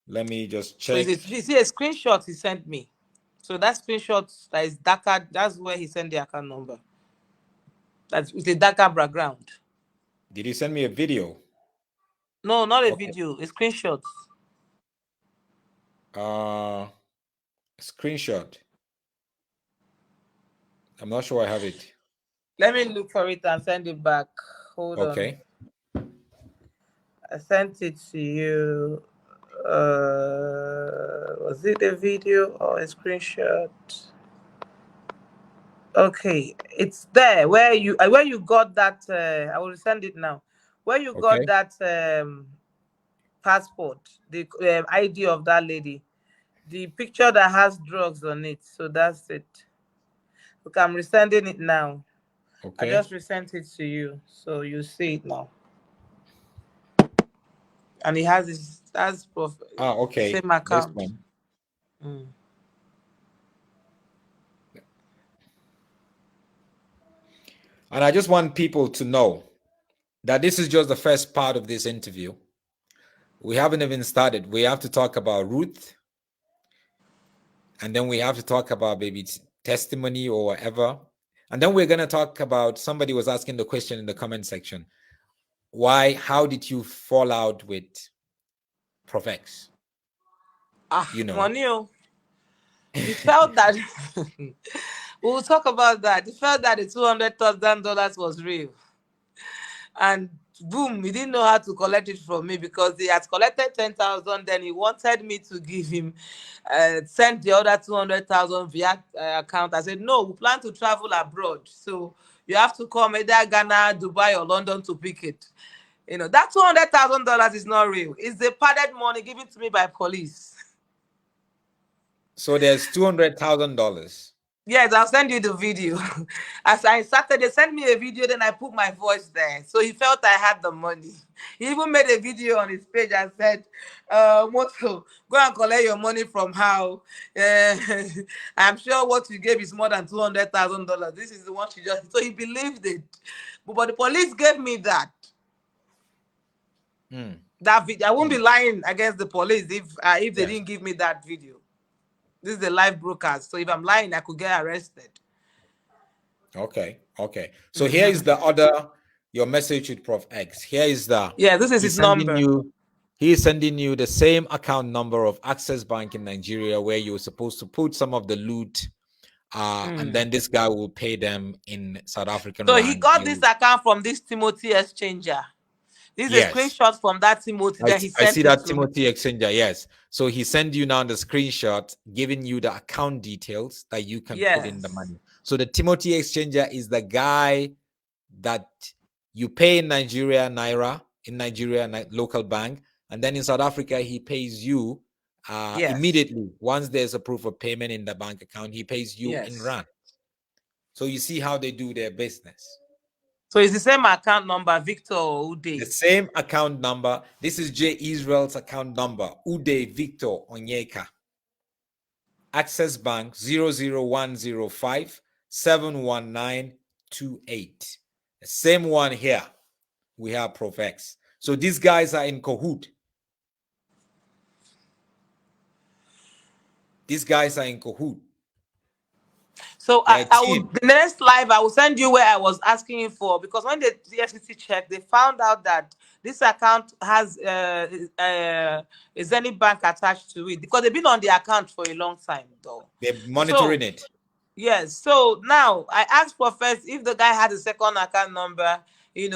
S1: Let me just check.
S2: So you see a screenshot he sent me. So that screenshot that is darker, that's where he sent the account number. That's with a darker background.
S1: Did he send me a video?
S2: No, not a video, a screenshot.
S1: Screenshot. I'm not sure I have it.
S2: Let me look for it and send it back. Hold on.
S1: Okay.
S2: I sent it to you. Was it a video or a screenshot? Okay, it's there where you got that. I will send it now. Where you got that passport, the ID of that lady. The picture that has drugs on it. So that's it. Look, I'm resending it now. I
S1: Okay.
S2: just resent it to you, so you see it now. And he has his that's
S1: Okay.
S2: same
S1: This
S2: account.
S1: one.
S2: Mm.
S1: And I just want people to know that this is just the first part of this interview. We haven't even started. We have to talk about Ruth, and then we have to talk about maybe testimony or whatever. And then we're going to talk about, somebody was asking the question in the comment section. How did you fall out with Prof X?
S2: Money. He felt that we'll talk about that. He felt that the $200,000 was real. And boom, he didn't know how to collect it from me because he had collected 10,000. Then he wanted me to give him, send the other 200,000 via account. I said, no, we plan to travel abroad. So you have to come either Ghana, Dubai, or London to pick it. That $200,000 is not real. It's the padded money given to me by police.
S1: So there's $200,000.
S2: Yes, I'll send you the video. As I started, they sent me a video, then I put my voice there. So he felt I had the money. He even made a video on his page and said, Moto, go and collect your money from how. I'm sure what you gave is more than $200,000. This is the one she just. So he believed it. But the police gave me that. That video. I won't be lying against the police if they didn't give me that video. This is the live broadcast. So if I'm lying, I could get arrested.
S1: Okay. So here is your message with Prof X. Here is
S2: this is his number.
S1: He is sending you the same account number of Access Bank in Nigeria where you were supposed to put some of the loot. And then this guy will pay them in South African
S2: So
S1: rand.
S2: he got this account from this Timothy exchanger. This is a screenshot from that Timothy that he sent.
S1: I see that Timothy exchanger. Yes. So he sent you now the screenshot, giving you the account details that you can put in the money. So the Timothy exchanger is the guy that you pay in Nigeria, Naira, in Nigeria, local bank. And then in South Africa, he pays you immediately. Once there's a proof of payment in the bank account, he pays you in rand. So you see how they do their business.
S2: So it's the same account number, Victor or Uday.
S1: The same account number. This is J. Israel's account number, Uday Victor Onyeka. Access Bank 00105 71928. The same one here. We have Prof X. So these guys are in cahoot.
S2: So the next live, I will send you where I was asking you for, because when the FCC checked, they found out that this account has a Zenith Bank attached to it, because they've been on the account for a long time, though.
S1: They're monitoring it.
S2: Yes. So now I asked Professor if the guy had a second account number, and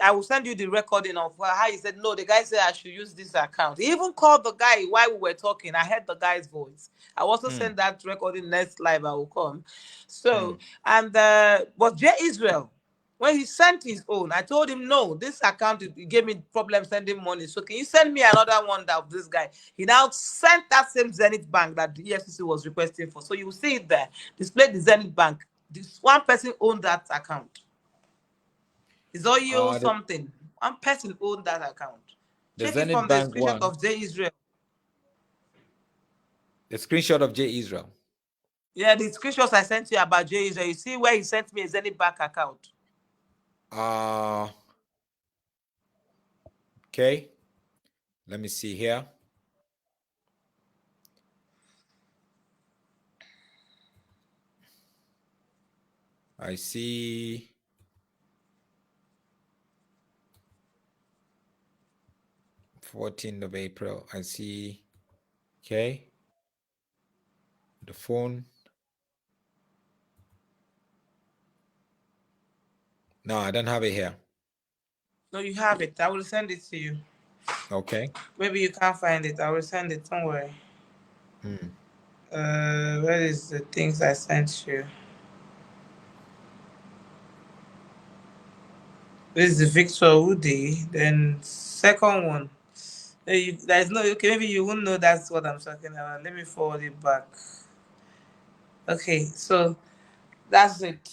S2: I will send you the recording of how he said, no, the guy said I should use this account. He even called the guy while we were talking. I heard the guy's voice. I also send that recording next live. I will come. So, but J. Israel, when he sent his own, I told him, no, this account, it gave me problem sending money. So can you send me another one of this guy? He now sent that same Zenith Bank that the EFCC was requesting for. So you will see it there. Display the Zenith Bank. This one person owned that account. It's all you something. One person owned that account.
S1: Check it from the screenshot
S2: of J. Israel.
S1: The screenshot of J. Israel.
S2: Yeah, the screenshots I sent you about J. Israel. You see where he sent me a Zenith Bank account.
S1: Okay. Let me see here. I see. '14th of April. I see. Okay. The phone. No, I don't have it here.
S2: No, you have it. I will send it to you.
S1: Okay.
S2: Maybe you can't find it. I will send it. Don't worry. Where is the things I sent you? This is the Victor Woody. Then second one. There's no okay. Maybe you won't know that's what I'm talking about. Let me forward it back. Okay, so that's it.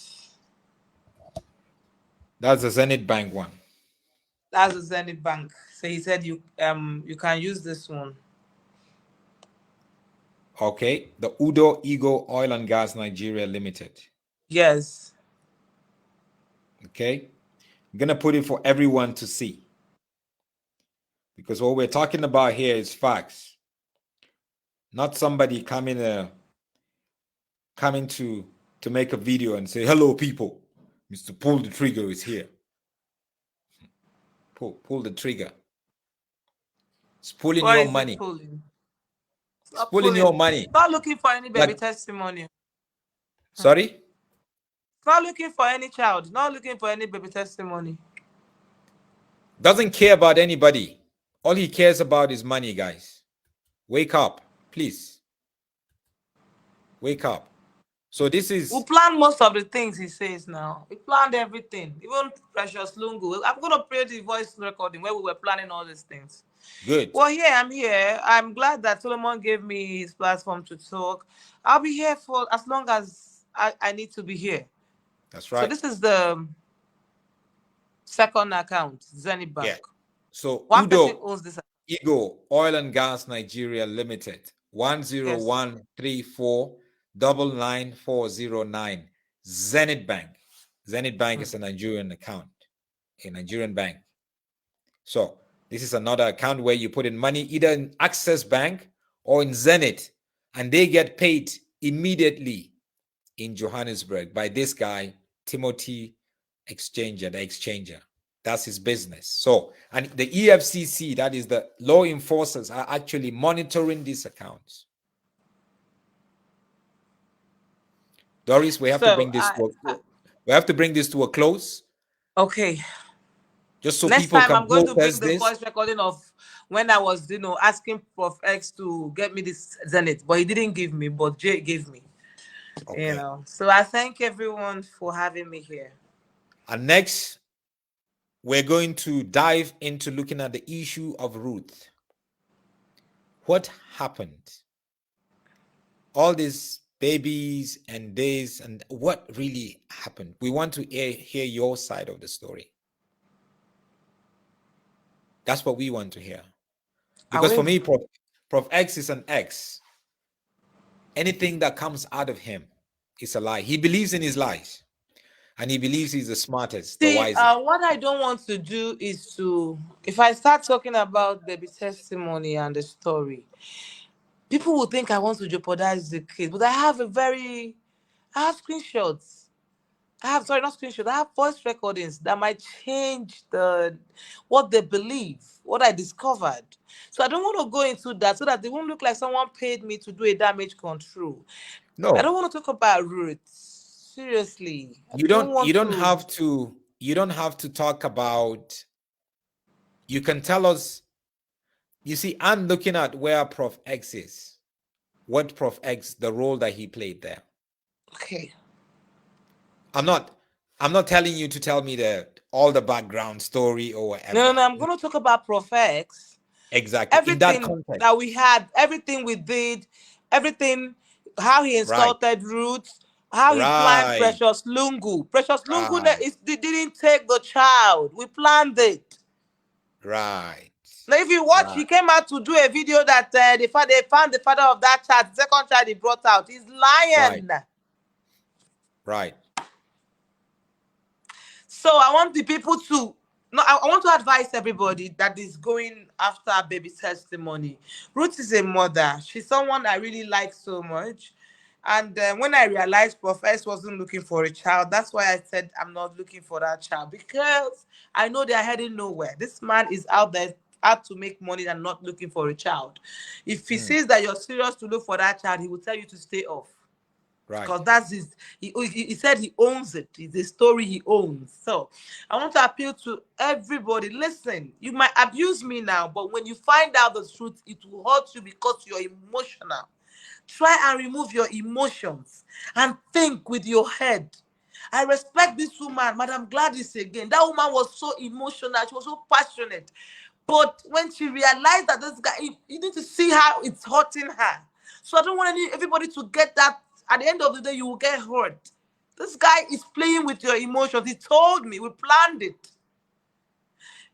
S1: That's the Zenith Bank one.
S2: That's the Zenith Bank. So he said you can use this one.
S1: Okay, the Udo Eagle Oil and Gas Nigeria Limited.
S2: Yes.
S1: Okay, I'm gonna put it for everyone to see, because what we're talking about here is facts, not somebody coming to make a video and say, "Hello, people, Mr. Pull the Trigger is here." Pull the trigger. It's pulling
S2: What
S1: your
S2: is it
S1: money.
S2: pulling?
S1: It's pulling your money.
S2: Not looking for any baby
S1: Like,
S2: testimony.
S1: sorry?
S2: Not looking for any child. Not looking for any baby testimony.
S1: Doesn't care about anybody. All he cares about is money, guys. Wake up, please. Wake up. So this is...
S2: We planned most of the things he says now. We planned everything. Even Precious Lungu. I'm going to play the voice recording where we were planning all these things.
S1: Good.
S2: Well, here I'm here. I'm glad that Solomon gave me his platform to talk. I'll be here for as long as I need to be here.
S1: That's right.
S2: So this is the second account, Zenith Bank.
S1: Yeah. So
S2: One person
S1: Udo
S2: owns this account.
S1: Eagle Oil and Gas Nigeria Limited, 10134999409, Zenith Bank. Zenith Bank is a Nigerian account, a Nigerian bank. So this is another account where you put in money either in Access Bank or in Zenith, and they get paid immediately in Johannesburg by this guy, Timothy Exchanger, the exchanger. That's his business. So, and the EFCC, that is the law enforcers, are actually monitoring these accounts. Doris, we have to bring this to a close.
S2: Okay.
S1: Just so
S2: next
S1: people
S2: time
S1: can
S2: I'm going to bring
S1: process
S2: the
S1: this.
S2: voice recording of when I was, asking Prof X to get me this Zenith, but he didn't give me, but Jay gave me.
S1: Okay.
S2: So I thank everyone for having me here.
S1: And next, we're going to dive into looking at the issue of Ruth. What happened? All these babies and this, and what really happened? We want to hear your side of the story. That's what we want to hear. Because for me, Prof X is an X. Anything that comes out of him is a lie. He believes in his lies. And he believes he's the smartest, the wisest.
S2: What I don't want to do is if I start talking about baby testimony and the story, people will think I want to jeopardize the kid. But I have screenshots. I have voice recordings that might change what they believe, what I discovered. So I don't want to go into that so that it won't look like someone paid me to do a damage control.
S1: No.
S2: I don't want to talk about roots. Seriously.
S1: You don't have to talk about, you can tell us. You see, I'm looking at where Prof X is. What Prof X, the role that he played there.
S2: Okay.
S1: I'm not telling you to tell me all the background story or whatever.
S2: No, I'm going to talk about Prof X.
S1: Exactly.
S2: Everything
S1: in that context
S2: that we had, everything we did, everything, how he insulted Roots, how he planned Precious Lungu. Precious Lungu didn't take the child. We planned it.
S1: Right.
S2: Now, if you watch, he came out to do a video that they found the father of that child, the second child he brought out. He's lying.
S1: Right.
S2: So I want the people to I want to advise everybody that is going after baby testimony. Ruth is a mother. She's someone I really like so much. And when I realized Prof S wasn't looking for a child, that's why I said I'm not looking for that child, because I know they're heading nowhere. This man is out there out to make money and not looking for a child. If he sees that you're serious to look for that child, he will tell you to stay off. Right. Because that's he said he owns it. It's a story he owns. So I want to appeal to everybody. Listen, you might abuse me now, but when you find out the truth, it will hurt you because you're emotional. Try and remove your emotions and think with your head. I respect this woman, Madam Gladys again. That woman was so emotional. She was so passionate. But when she realized that this guy, you need to see how it's hurting her. So I don't want everybody to get that. At the end of the day, you will get hurt. This guy is playing with your emotions. He told me, we planned it.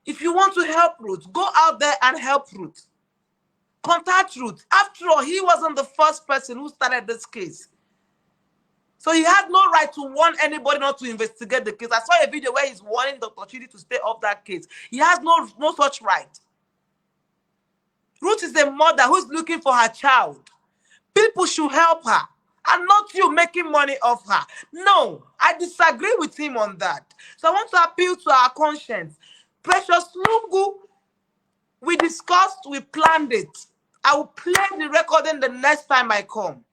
S2: If you want to help Ruth, go out there and help Ruth. Contact Ruth. After all, he wasn't the first person who started this case. So he had no right to warn anybody not to investigate the case. I saw a video where he's warning Dr. Chidi to stay off that case. He has no such right. Ruth is a mother who's looking for her child. People should help her and not you making money off her. No, I disagree with him on that. So I want to appeal to our conscience. Precious Lungu, we discussed, we planned it. I will play the recording the next time I come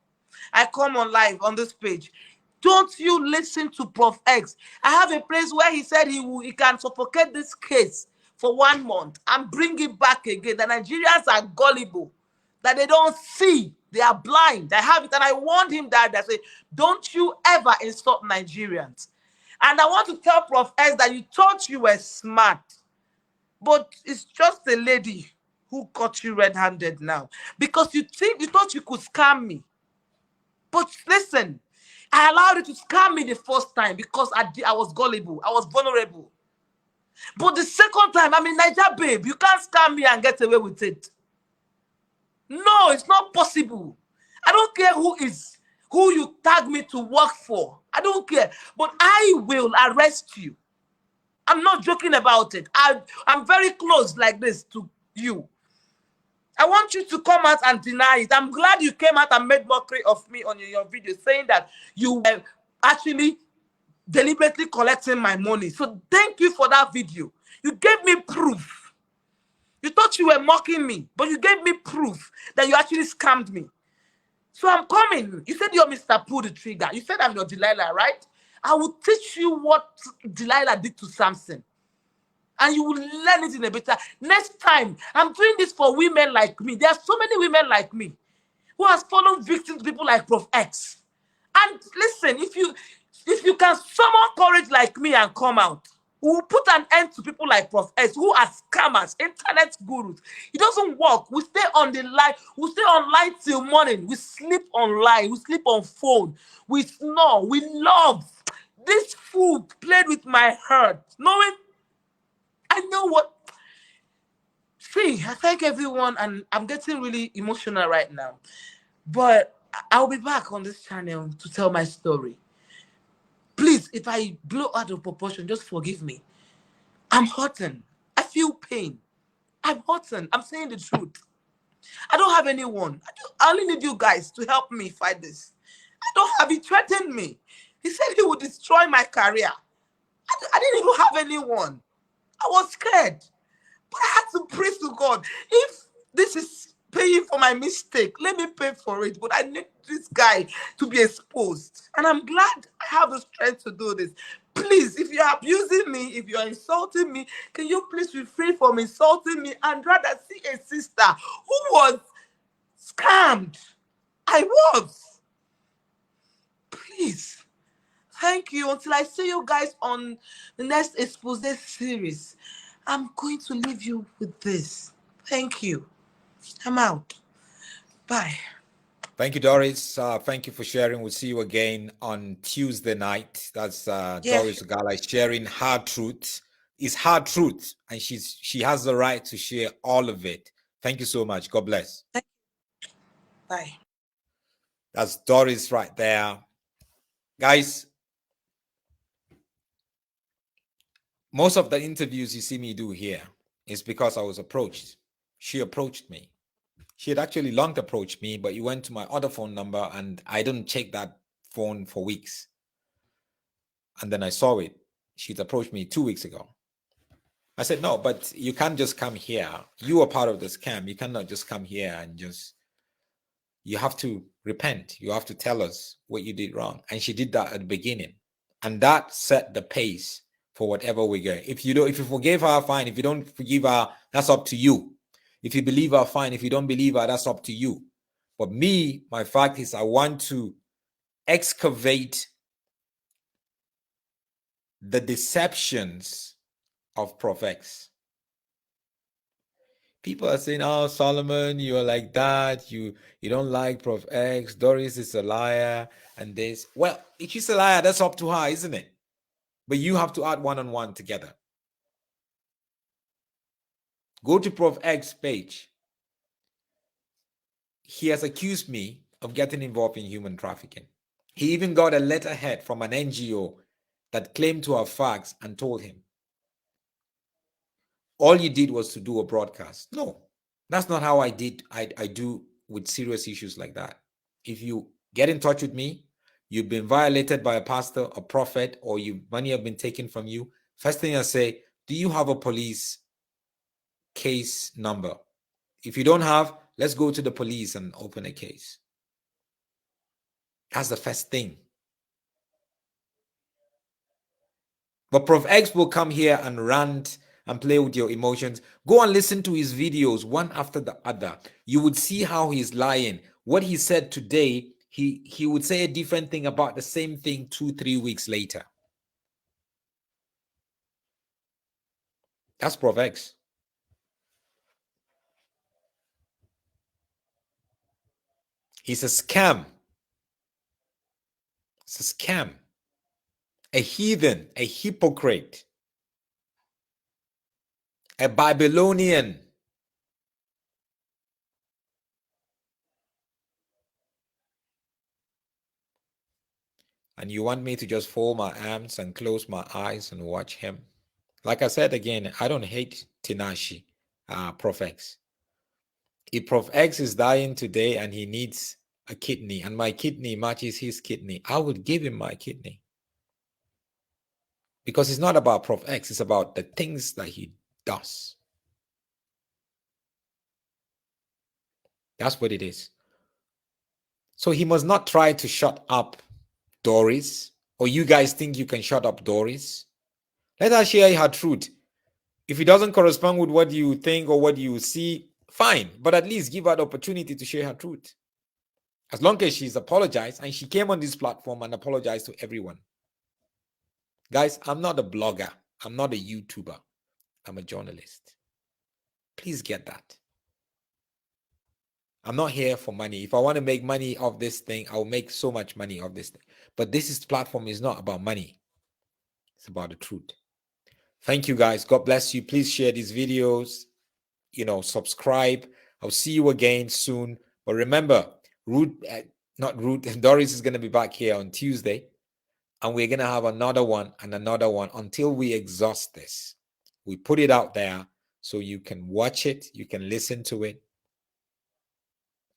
S2: on live on this page. Don't you listen to Prof X. I have a place where he said he can suffocate this case for 1 month and bring it back again. The Nigerians are gullible, that they don't see. They are blind. I have it, and I warned him that I say, don't you ever insult Nigerians. And I want to tell Prof X that you thought you were smart, but it's just a lady who caught you red-handed now because you thought you could scam me. But listen, I allowed you to scam me the first time because I was gullible. I was vulnerable. But the second time, I'm in Niger, babe. You can't scam me and get away with it. No, it's not possible. I don't care who you tag me to work for. I don't care. But I will arrest you. I'm not joking about it. I'm very close like this to you. I want you to come out and deny it. I'm glad you came out and made mockery of me on your video, saying that you were actually deliberately collecting my money. So thank you for that video. You gave me proof. You thought you were mocking me, but you gave me proof that you actually scammed me. So I'm coming. You said you're Mr. Pull the Trigger. You said I'm your Delilah, right? I will teach you what Delilah did to Samson. And you will learn it in a better. Next time, I'm doing this for women like me. There are so many women like me who has fallen victim to people like Prof X. And listen, if you can summon courage like me and come out, we will put an end to people like Prof X who are scammers, internet gurus. It doesn't work. We stay on the line. We stay online till morning. We sleep online. We sleep on phone. We snore. We love. This food played with my heart. Knowing I know what. See, I thank everyone, and I'm getting really emotional right now. But I'll be back on this channel to tell my story. Please, if I blow out of proportion, just forgive me. I'm hurting. I feel pain. I'm hurting. I'm saying the truth. I don't have anyone. I only need you guys to help me fight this. I don't have. He threatened me. He said he would destroy my career. I didn't even have anyone. I was scared. But I had to pray to God. If this is paying for my mistake, let me pay for it. But I need this guy to be exposed. And I'm glad I have the strength to do this. Please, if you're abusing me, if you're insulting me, can you please refrain from insulting me and rather see a sister who was scammed? I was. Please. Thank you. Until I see you guys on the next expose series, I'm going to leave you with this. Thank you. I'm out. Bye.
S1: Thank you, Doris. Thank you for sharing. We'll see you again on Tuesday night. That's Doris Ogala sharing her truth. It's her truth, and she has the right to share all of it. Thank you so much. God bless.
S2: Bye.
S1: That's Doris right there. Guys, most of the interviews you see me do here is because I was approached. She approached me. She had actually long approached me, but you went to my other phone number and I didn't check that phone for weeks. And then I saw it. She'd approached me 2 weeks ago. I said, no, but you can't just come here. You are part of the scam. You cannot just come here and you have to repent. You have to tell us what you did wrong. And she did that at the beginning. And that set the pace for whatever we're going. If you forgive her, fine. If you don't forgive her, that's up to you. If you believe her, fine. If you don't believe her, that's up to you. But me, my fact is I want to excavate the deceptions of Prof X. People are saying, "Oh, Solomon, you are like that. You don't like Prof X. Doris is a liar, and this." Well, if she's a liar, that's up to her, isn't it? But you have to add one-on-one together. Go to Prof X page. He has accused me of getting involved in human trafficking. He even got a letterhead from an NGO that claimed to have facts and told him, all you did was to do a broadcast. No, that's not how I do with serious issues like that. If you get in touch with me, you've been violated by a pastor, a prophet, or money have been taken from you. First thing I say, do you have a police case number? If you don't have, let's go to the police and open a case. That's the first thing. But Prof X will come here and rant and play with your emotions. Go and listen to his videos one after the other. You would see how he's lying. What he said today, he would say a different thing about the same thing 2-3 weeks later. That's Prof X. He's a scam. It's a scam. A heathen, a hypocrite, a Babylonian. And you want me to just fold my arms and close my eyes and watch him? Like I said again, I don't hate Tinashi, Prof X. If Prof X is dying today and he needs a kidney and my kidney matches his kidney, I would give him my kidney. Because it's not about Prof X, it's about the things that he does. That's what it is. So he must not try to shut up Doris, or you guys think you can shut up Doris. Let her share her truth. If it doesn't correspond with what you think or what you see, fine, but at least give her the opportunity to share her truth. As long as she's apologized and she came on this platform and apologized to everyone. Guys, I'm not a blogger. I'm not a YouTuber. I'm a journalist. Please get that. I'm not here for money. If I want to make money off this thing, I'll make so much money off this thing. But this platform is not about money. It's about the truth. Thank you, guys. God bless you. Please share these videos. Subscribe. I'll see you again soon. But remember, Doris is going to be back here on Tuesday. And we're going to have another one and another one until we exhaust this. We put it out there so you can watch it, you can listen to it,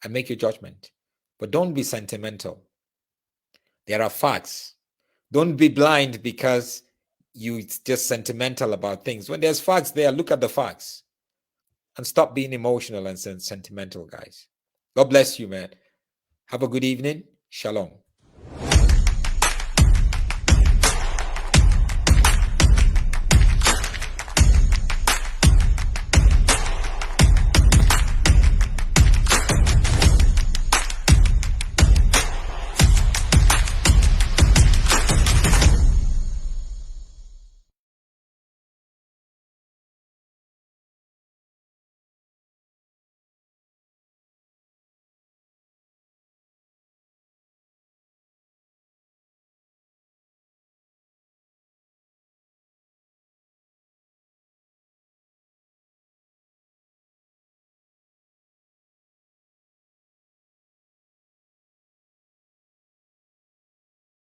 S1: and make your judgment. But don't be sentimental. There are facts. Don't be blind because you're just sentimental about things. When there's facts there, look at the facts. And stop being emotional and sentimental, guys. God bless you, man. Have a good evening. Shalom.